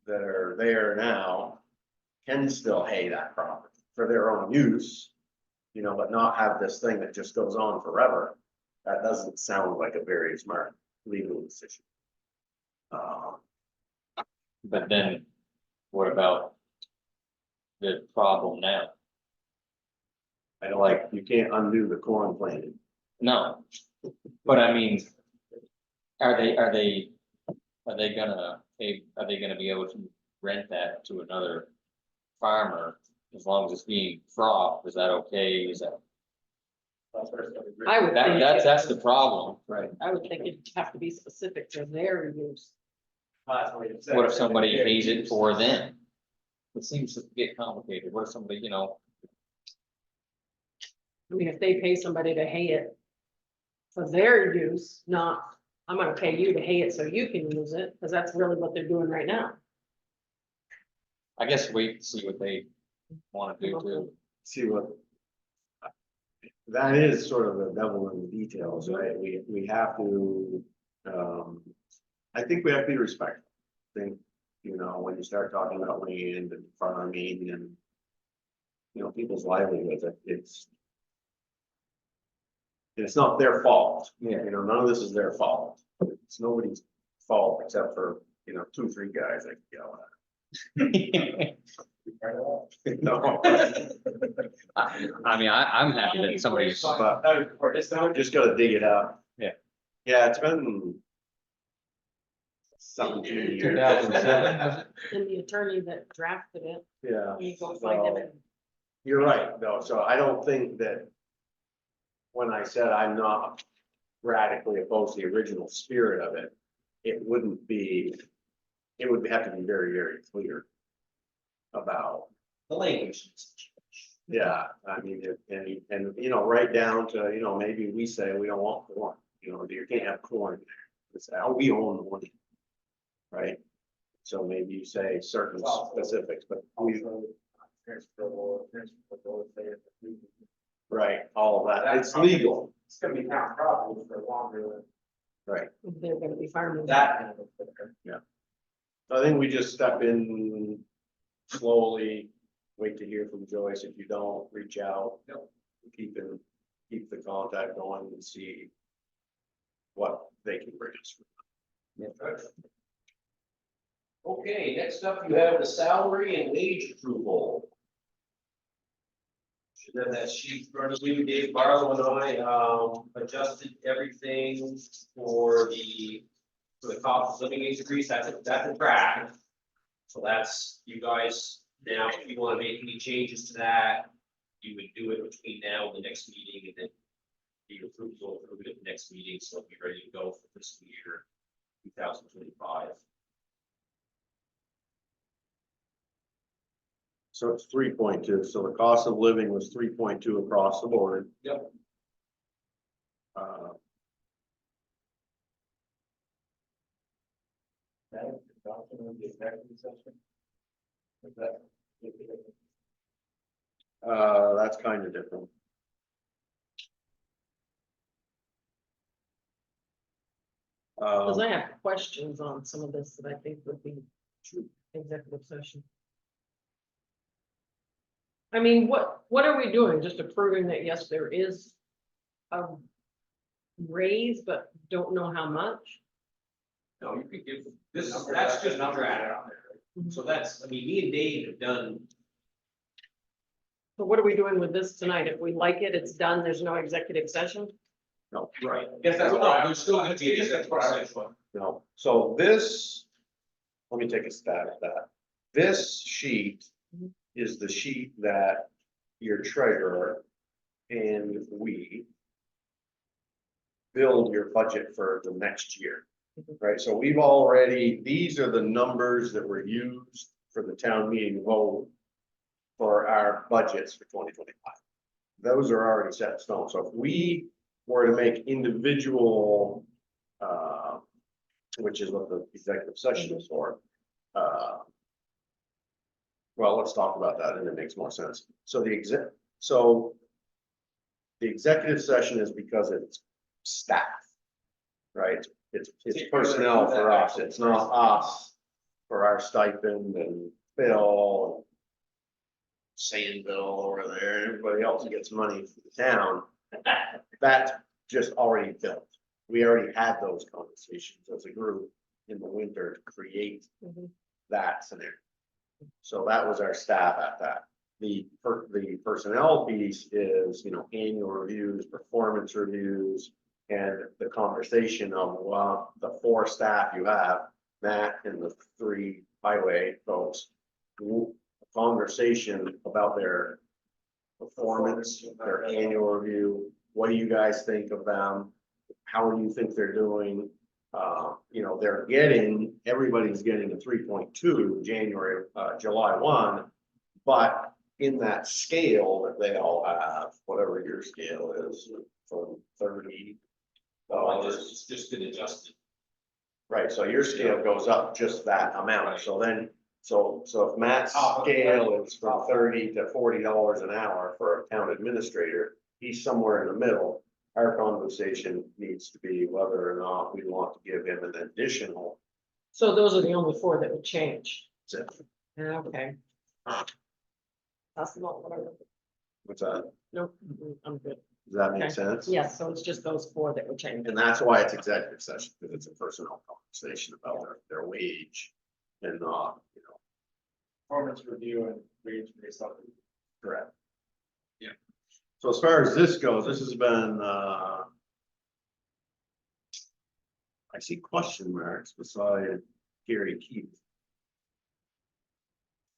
that are there now can still hay that property for their own use, you know, but not have this thing that just goes on forever. That doesn't sound like a very smart legal decision. But then what about the problem now? I don't like, you can't undo the corn planting. No, but I mean, are they gonna be able to rent that to another farmer as long as it's being cropped? Is that okay? Is that, I would think, that's the problem, right? I would think it'd have to be specific to their use. What if somebody pays it for them? It seems to get complicated. What if somebody, you know, I mean, if they pay somebody to hay it for their use, not, I'm gonna pay you to hay it so you can use it, because that's really what they're doing right now. I guess wait and see what they wanna do too. See what. That is sort of the devil in the details, right? We have to, I think we have to be respectful. I think, you know, when you start talking about land and farming and, you know, people's livelihoods, it's not their fault. Yeah. You know, none of this is their fault. It's nobody's fault except for, you know, 2 or 3 guys that yell at. No. I mean, I'm happy that somebody's, But just gotta dig it up. Yeah. Yeah, it's been 17 years. 2007. And the attorney that drafted it, Yeah. you go find him So, and you're right, though, so I don't think that when I said I'm not radically opposed to the original spirit of it, it would have to be very, very clear about, The language. yeah, I mean, and, you know, right down to, you know, maybe we say we don't want corn, you know, you can't have corn there. It's, oh, we own the money. Right? So maybe you say certain specifics, but we, right, all of that, it's legal, It's gonna be town property for longer than right? they're gonna be farming. that. I think we just step in slowly, wait to hear from Joyce. If you don't, reach out. Keep the contact going and see what they can bring us. Okay, next up you have the salary and wage approval. Should have that sheet in front of you. Dave Barlow and I adjusted everything for the cost of living increase. That's a track. So that's, you guys, now, if you want to make any changes to that, you would do it between now and the next meeting, and then the approval will be at the next meeting, so it'll be ready to go for fiscal year 2025. So it's 3.2, so the cost of living was 3.2 across the board. Yep. That's kind of different. Because I have questions on some of this that I think would be executive session. I mean, what are we doing? Just approving that, yes, there is a raise, but don't know how much? No, you could give, that's just a draft. So that's, I mean, me and Dave have done, So what are we doing with this tonight? If we like it, it's done, there's no executive session? No, right, guess that's, no, there's still gonna be a executive session. no. So this, let me take a stab at that. This sheet is the sheet that your treasurer and we build your budget for the next year. Right, so we've already, these are the numbers that were used for the town meeting vote for our budgets for 2025. those are already set in stone. So if we were to make individual, which is what the executive session is for, well, let's talk about that and it makes more sense. So the executive session is because it's staff, right? It's personnel for us. It's not us for our stipend and bill, sand bill over there. Everybody else gets money from the town. That's just already built. We already had those conversations as a group in the winter to create Mhm. that scenario. So that was our staff at that. The personnel piece is, annual reviews, performance reviews, and the conversation of, well, the 4 staff you have, Matt and the 3 highway folks, conversation about their performance, their annual review. What do you guys think of them? How do you think they're doing? Everybody's getting a 3.2 January, July 1, but in that scale that they all have, whatever your scale is, from 30. It's just been adjusted. Right, so your scale goes up just that amount, so then, so if Matt's scale is from $30 to $40 an hour for a town administrator, he's somewhere in the middle. Our conversation needs to be whether or not we want to give him an additional. So those are the only 4 that would change. Tip. Okay. That's not what I, What's that? nope, I'm good. Does that make Okay. sense? Yes, so it's just those 4 that would change. And that's why it's executive session, because it's a personnel conversation about their wage and not, Performance review and wage based on. correct. Yeah. So as far as this goes, this has been, I see question marks beside Gary Keith.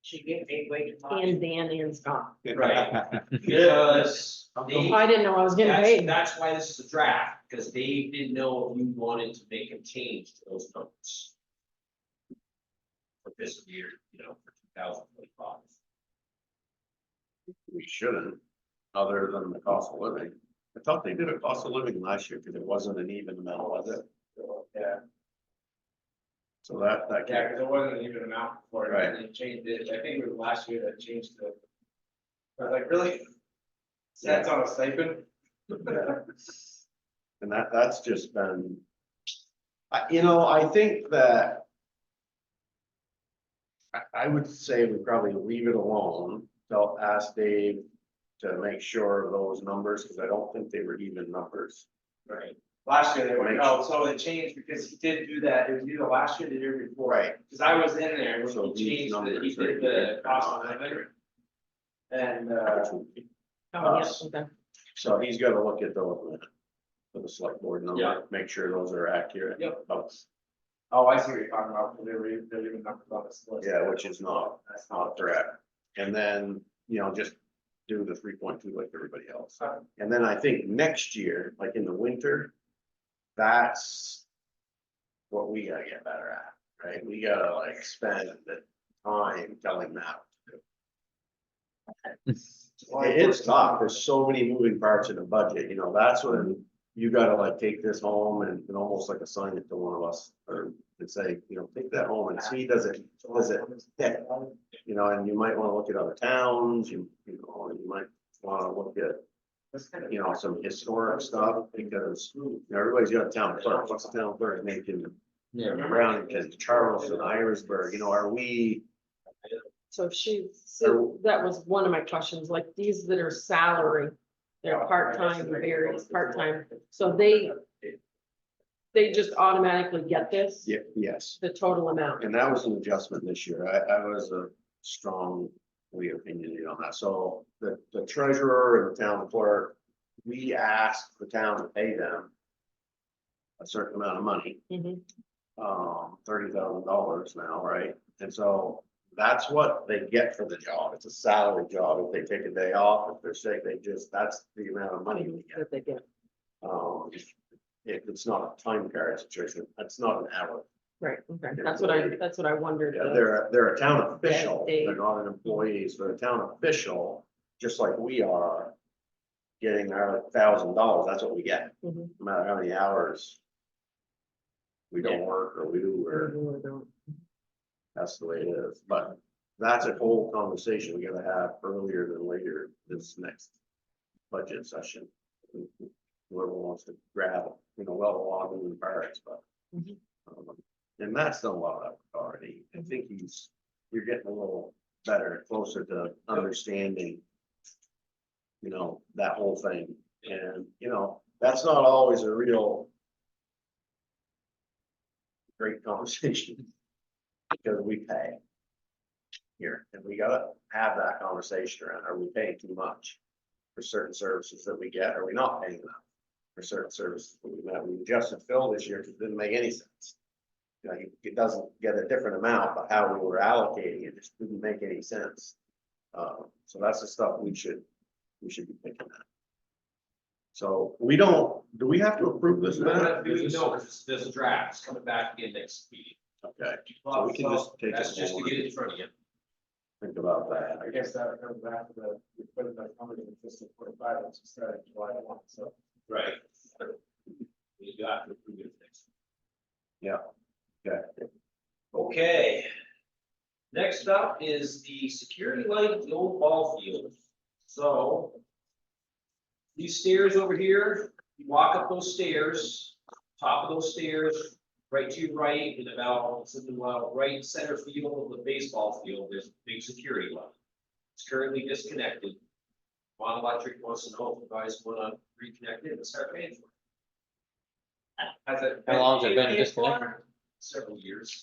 She get paid way too And Dan and Scott. Right. Because they, I didn't know I was getting paid. that's why this is a draft, because they didn't know if you wanted to make a change to those numbers. For this year, for 2025. We shouldn't, other than the cost of living. I thought they did a cost of living last year because it wasn't an even amount, was it? Yeah, So that yeah, because it wasn't an even amount before, Right. and they changed it, I think it was last year that changed it. I was like, really? That's on a stipend? Yeah. And that's just been, I think that I would say we probably leave it alone. They'll ask Dave to make sure those numbers, because I don't think they were even numbers. Right. Last year they went, Make no, so it changed because he did do that, it was either last year or the year before. Right. Cause I was in there So when he these changed numbers it, he are did the cost of living. And, Oh, yes, okay. So he's gotta look at those for the select board Yeah. number, make sure those are accurate. Yep. But, oh, I see what you're talking about, they're even numbers on this list. yeah, which is not, That's not correct. And then, just do the 3.2 like everybody else. Okay. And then I think next year, like in the winter, that's what we gotta get better at, right? We gotta like spend the time telling Matt what to do. It's tough, there's so many moving parts in the budget, that's when you gotta like take this home and almost like assign it to one of us, or and say, take that home and see, does it fit? And you might wanna look at other towns, you might wanna look at, some historic stuff, because everybody's got a town clerk, what's the town clerk making? Brownington, Charleston, Irisburg, are we? So so that was one of my questions, like these that are salary, they're part-time, various part-time, so they just automatically get this? Yeah, yes, The total amount? and that was an adjustment this year, I was a strongly opinionated on that, so the treasurer and the town clerk, we asked the town to pay them a certain amount of money, Mhm. $30,000 now, right? And so that's what they get for the job. It's a salary job. If they take a day off, if they're sick, that's the amount of money they get. That they get, It's not a time card situation. That's not an hour. right, okay, that's what I wondered. Yeah, they're a town official. they- They're not an employee. So they're a town official, just like we are. getting our $1,000, that's what we get, Mhm. no matter how many hours we don't work or we do, or Really don't. that's the way it is, but that's a whole conversation we gotta have earlier than later this next budget session. Whoever wants to grab, well, along moving parts, but. Mhm. And Matt's done a lot of that already. I think you're getting a little better, closer to understanding. That whole thing, and, that's not always a real. Great conversation. Because we pay. Here, and we gotta have that conversation around, are we paying too much? For certain services that we get, are we not paying enough? For certain services that we met, we adjusted Phil this year, because it didn't make any sense. It doesn't get a different amount, but how we were allocating it just didn't make any sense. So that's the stuff we should be thinking of. So do we have to approve this? Matt? No, this draft is coming back again next meeting. Okay, so we can just take That's it just to forward. get it in front of you. Think about that. I guess that comes back to we put it back on in fiscal 45, it's starting July 1, so. Right. You got to approve it next. Okay. Okay. Next up is the security light at the old ball field. So. These stairs over here, you walk up those stairs, top of those stairs, right to your right, and about right center field of the baseball field, there's a big security light. It's currently disconnected. Mon Electric wants to know if you guys wanna reconnect it and start paying for it. Has it? How long has it been paid disconnected? for? Several years.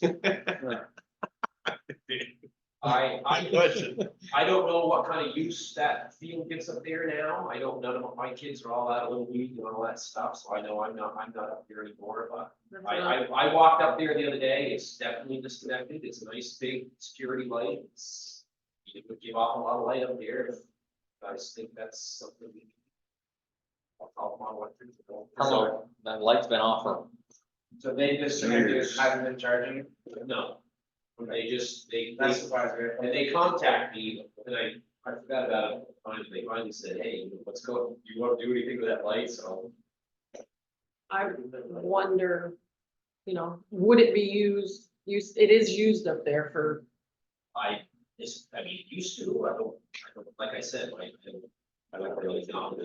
Right. I Question. I don't know what kind of use that field gets up there now. I don't, none of my kids are all out of little league and all that stuff, so I know I'm not up there anymore, but I walked up there the other day. It's definitely disconnected. It's a nice big security light. It would give off a lot of light up there. If you guys think that's something. I'll call them on electric. How long, that light's been off for, So they just, haven't been charging it? No. They just, That's surprising. and they contact me, and I forgot about it, they finally said, hey, let's go, do you wanna do anything with that light, so. I wonder, would it be used, it is used up there for, I mean, used to, I don't, like I said, I don't really know,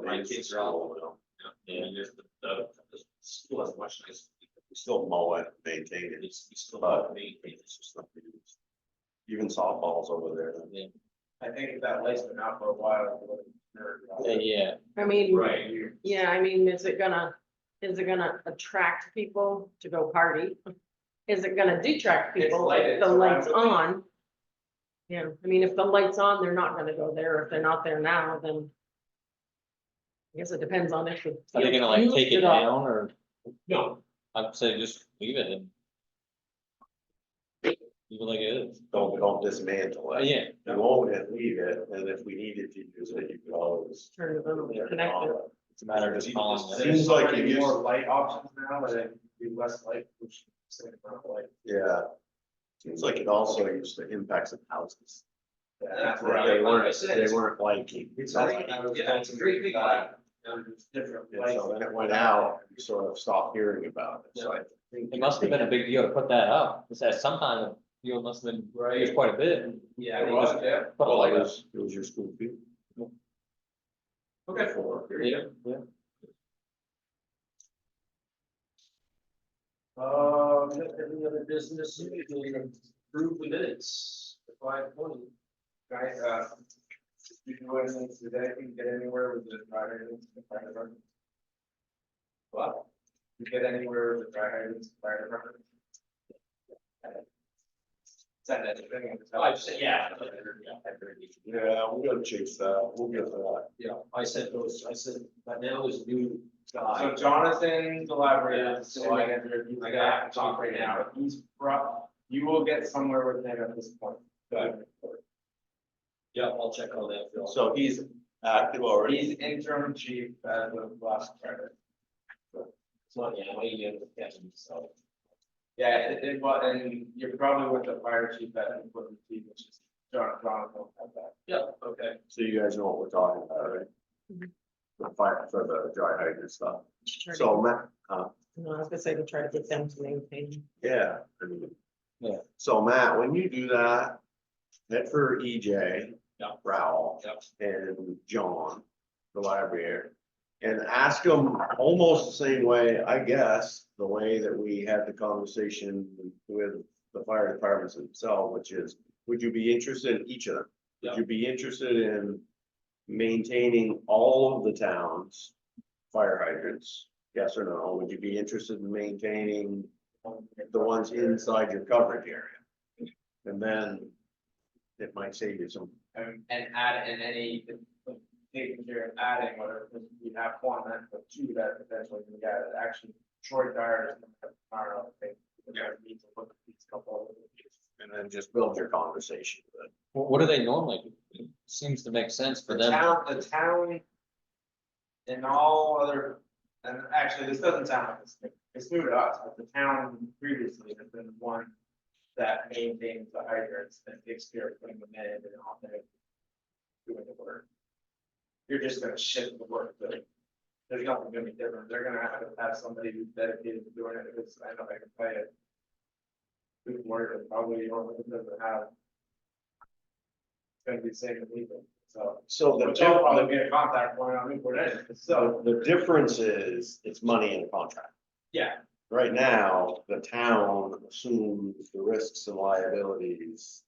my kids are all, and there's the school has much nicer. We still mow it, maintain it, We still have to maintain it. it's just not used. Even softballs over there. I think if that light's been out for a while. yeah, I mean. Right. Yeah, I mean, is it gonna attract people to go party? Is it gonna detract It's people lighted, if the so why light's would- on? Yeah, I mean, if the light's on, they're not gonna go there. If they're not there now, then. I guess it depends on if. are they gonna like take it down, or No, I'd say just leave it and. Leave it like it is. Don't dismantle it. Yeah, You own it, leave it, and if we needed to use it, you could always. Turn it on, turn it connect it. on. it's a matter of just calling Seems it. There's like so it many used- more light options now, but it'd be less light, which same amount of light. Yeah. Seems like it also used to impact some houses. That's That right. They Like I weren't, said, they weren't liking. It's So like- yeah, it's a great big light. Different then lights. it went out, you sort of stopped hearing about it, so I think. It must have been a big deal to put that up, it said sometime, it must have been raised quite a bit. Yeah, It they was, just yeah. Put a Well, light it up. was your school field. Okay. Yeah, yeah. Any other business, you can approve the minutes, 5:20. Guys, you can go anything today, you can get anywhere with the dry hydrants, the fire department. What? You get anywhere with the dry hydrants, fire department. Send that to them. Oh, I said, yeah. Yeah, we gotta chase that, we'll get to that. Yeah, I said those, but now there's a new So guy. Jonathan, the library, Yeah, is so I- manager, he's I I gotta got to talk right now, he's you will get somewhere with him at this point. Good. Yeah, I'll check on that, Phil. So he's active already. He's interim chief as of last Friday. It's not, yeah, I emailed it to Kevin, so. Yeah, but, and you're probably with the fire chief that equipment chief, which is Jonathan will have that. Yeah, okay. So you guys know what we're talking about, right? The fire, for the dry hydrant stuff. Try to- So, Matt, No, I was gonna say to try to get them to maintain. yeah, I mean. Yeah. So Matt, when you do that, head for EJ. Yeah. Raoul. Yep. And John, the library. And ask them almost the same way, I guess, the way that we had the conversation with the fire departments themselves, which is, would you be interested in each of them? Would you be interested in maintaining all of the towns' fire hydrants? Yes or no? Would you be interested in maintaining the ones inside your coverage area? And then it might save you some. And add in any, taking care of adding, whether we have one, then the two that potentially can get it, actually, short tires. Are, I think, need to look at these couple of. And then just build your conversation with it. What do they normally do? It seems to make sense for The them. town. And all other, and actually, this doesn't sound like it's new to us, but the town previously has been one that maintains the hydrants and takes care of putting them in and all that. Doing the work. You're just gonna shift the work, but there's nothing gonna be different, they're gonna have somebody who's dedicated to doing it, because I know I can play it. Good work, and probably you don't doesn't have. It's gonna be saving people, so. So the, Which I'll probably be a contact point on Newport Edge, so, the difference is, it's money in the contract. yeah, Right now, the town assumes the risks and liabilities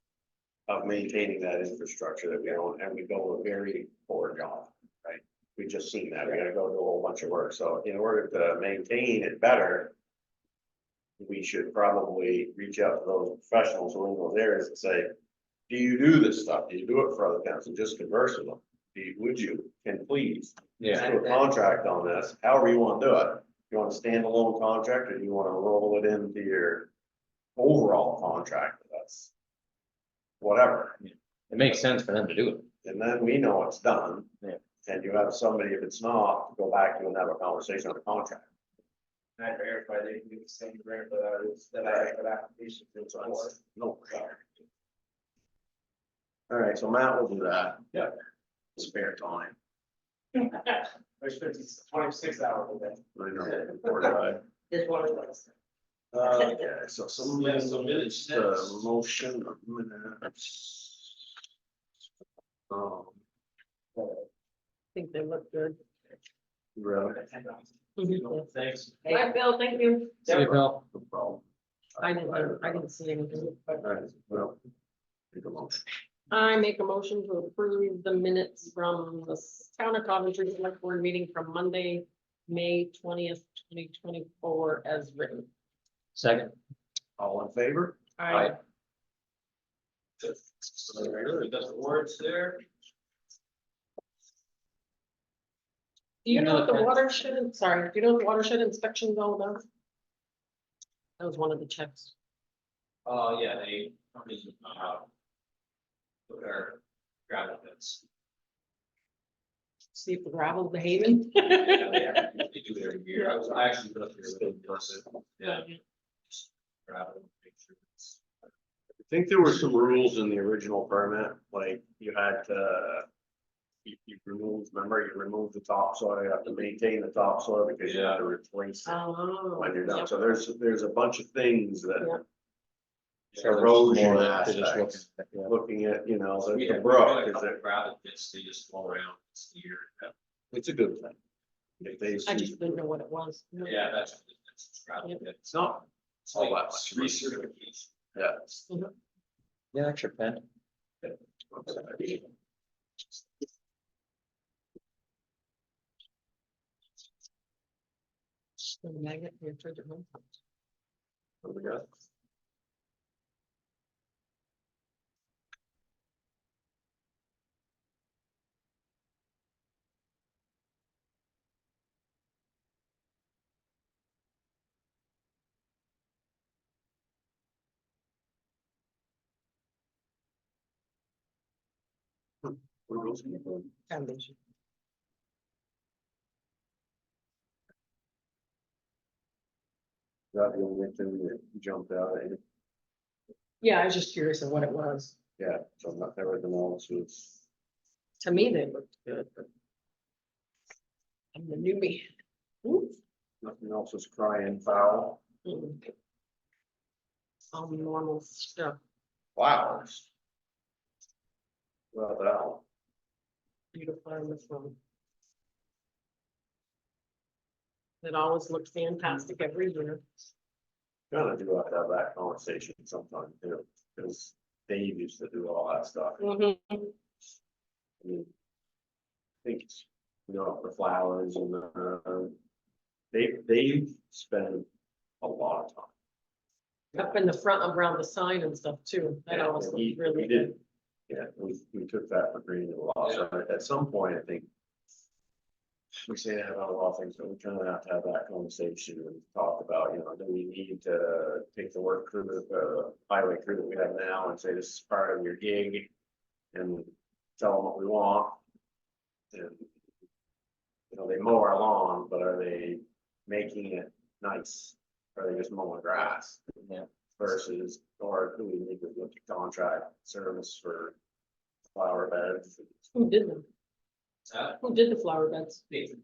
of maintaining that infrastructure that we own, and we go a very poor job, right? We just seen that, we gotta go do a whole bunch of work, so in order to maintain it better, we should probably reach out to those professionals who are in those areas and say, do you do this stuff? Do you do it for other towns? And just converse with them. Would you, and please, Yeah, do a contract on this, however you wanna do it. You want a standalone contract, or do you wanna roll it into your overall contract with us? Whatever, it makes sense for them to do it. and then we know it's done. Yeah. And you have somebody, if it's not, go back to and have a conversation on the contract. and I verify they can do the same grant that I have application for. So it's no. All right, so Matt will do that. Yeah. Spare time. There's 26 hours a day. I know, 45. Is one of those. Okay, so some Yeah, so minutes next. motion of minutes. I think they look good. Really, Thanks. Hi, Bill, thank you. See you, Bill. no problem. I didn't see anything. All right, well, take a motion. I make a motion to approve the minutes from the town of Coventry select board meeting from Monday, May 20th, 2024 as written. Second. All in favor? I, Very good, got the words there. do you know what the Another- watershed, sorry, do you know what the watershed inspection is all about? That was one of the checks. Yeah, they, look at our gravel pits. See if the gravel's behaving. They do it every year, I actually put up here with them, yeah. Gravel, make sure it's. I think there were some rules in the original permit, like you had to. You remove, remember, you remove the topsoil, you have to maintain the topsoil because you have to replace it Oh. when you're done. So there's a bunch of things Yeah. that. So there's Erosion more to just look aspects, at, yeah. looking at, you know, We the have brook, a is couple it, of gravel pits, they just fall around this year. it's a good thing. If they, I just didn't know what it was. Yeah, that's gravel pit. it's not, It's like all that much. recertification. yeah. Yeah, extra pen. The magnet, here, charge it home. What we got? What are those people? Foundation. That the only thing that jumped out at you? Yeah, I was just curious of what it was. Yeah, so not everything else was. To me, they looked good, but I'm the newbie. Ooh. Nothing else is crying foul. Mm. All normal stuff, Flowers. Well, that. beautiful in this one. It always looks fantastic every year. Kind of do have to have that conversation sometime too, because Dave used to do all that stuff. Mhm. I mean, I think, it's, the flowers and they spend a lot of time. Up in the front around the sign and stuff too. That Yeah, always and looks he really did. good. Yeah, we took that for granted a lot, so at some point, I think. We say that about a lot of things, but we kind of have to have that conversation and talk about, do we need to take the work crew, the highway crew that we have now and say this is part of your gig. And tell them what we want. And. They mow our lawn, but are they making it nice? Are they just mowing grass? Yeah. Versus, or do we need to look at contract service for flower beds? Who did them? Uh, Who did the flower beds? Nathan.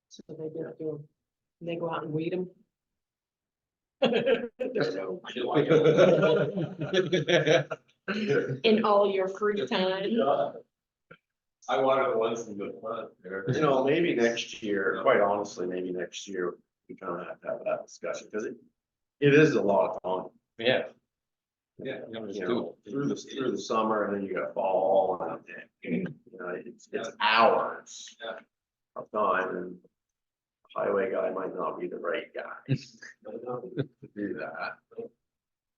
So they did do them. They go out and weed them. In all your free time. I wanted the ones in the front. Maybe next year, quite honestly, maybe next year, we kind of have to have that discussion, because it is a lot of time. Yeah. Yeah. Through the summer, and then you got fall, and it's hours. Yeah. Of time, and highway guy might not be the right guy to do that.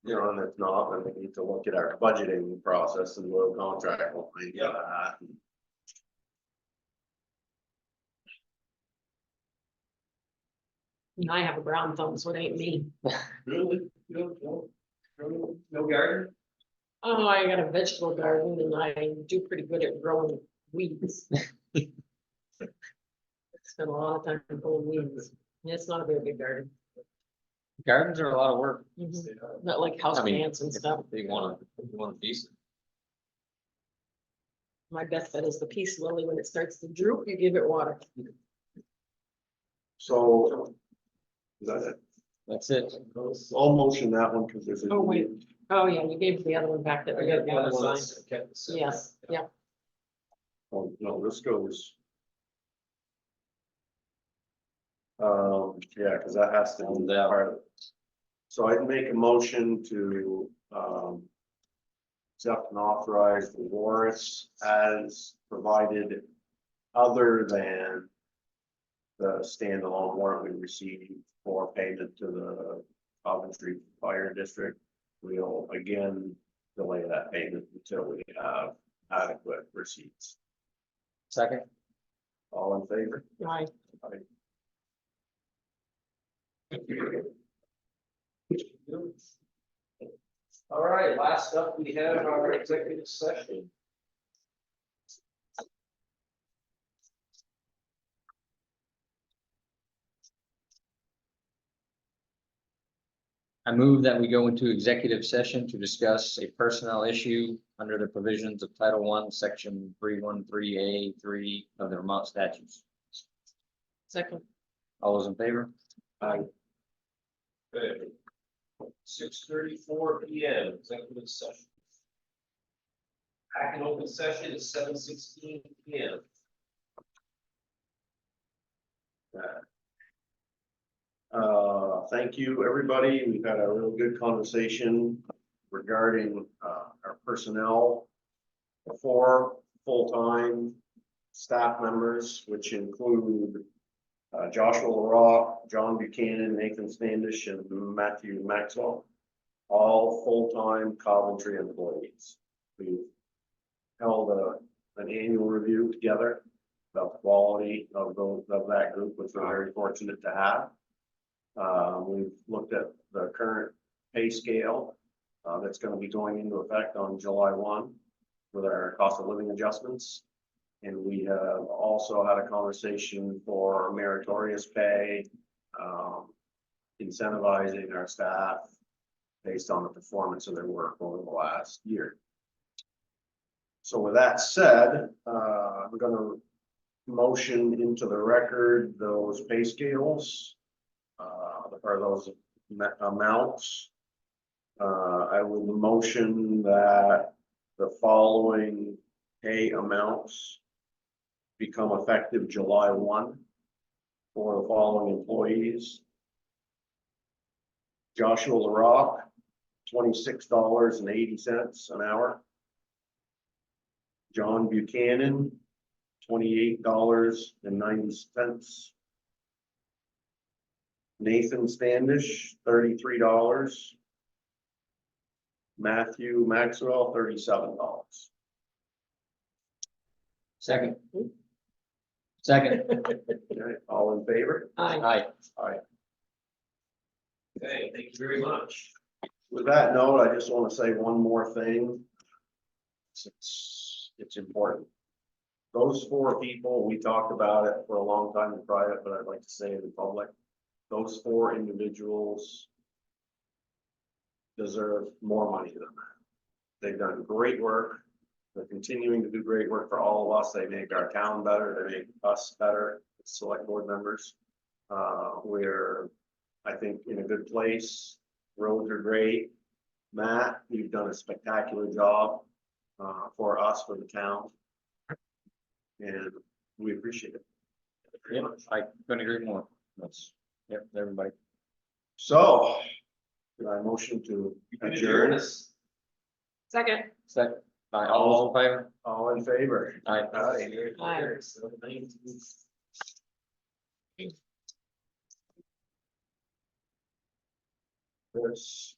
And if not, then we need to look at our budgeting process and low contract, what we got that. And I have a brown thumb, so it ain't me. Really? No garden? Oh, I got a vegetable garden and I do pretty good at growing weeds. Spend a lot of time pulling weeds. And it's not a very big garden, Gardens are a lot of work. not like house I mean, plants and stuff. They want a piece. My best bet is the peace lily. When it starts to droop, you give it water. So. Is that it? That's it. I'll motion that one, because there's. Oh, wait. Oh, yeah, you gave the other one back that we got the other sign. Yes. Yes, yeah. Oh, no, this goes. Yeah, because that has to be part of it. So I'd make a motion to, accept and authorize the warrants as provided, other than the standalone warrant we received for payment to the Coventry Fire District. We'll again delay that payment until we have adequate receipts. Second. All in favor? Right. All right, last up, we have our executive session. I move that we go into executive session to discuss a personnel issue under the provisions of Title I, Section 313A3 of the Vermont statutes. Second. All those in favor? Aye. Okay. 6:34 PM, executive session. Back in open session is 7:16 PM. Thank you, everybody. We've had a real good conversation regarding, our personnel. 4 full-time staff members, which include, Joshua LaRock, John Buchanan, Nathan Standish, and Matthew Maxwell. All full-time Coventry employees. We've held an annual review together about the quality of that group, which we're very fortunate to have. We've looked at the current pay scale, that's gonna be going into effect on July 1 with our cost of living adjustments. And we have also had a conversation for meritorious pay, incentivizing our staff based on the performance of their work over the last year. So with that said, I'm gonna motion into the record those pay scales. Or those amounts. I will motion that the following pay amounts become effective July 1 for the following employees. Joshua LaRock, $26.80 an hour. John Buchanan, $28.90. Nathan Standish, $33. Matthew Maxwell, $37. Second. Second. Okay, all in favor? Aye. Aye. Okay, thank you very much. With that note, I just want to say one more thing. It's important. Those 4 people, we talked about it for a long time in private, but I'd like to say it in public. Those 4 individuals deserve more money than that. They've done great work. They're continuing to do great work for all of us. They make our town better. They make us better, select board members. We're, I think, in a good place. Roads are great. Matt, you've done a spectacular job for us, for the town. And we appreciate it. Yeah, I couldn't agree more. That's, yep, everybody. So, did I motion to You can adjourn? adjourn us. Second. Second. Aye, all those in favor? All in favor? Aye. Aye. This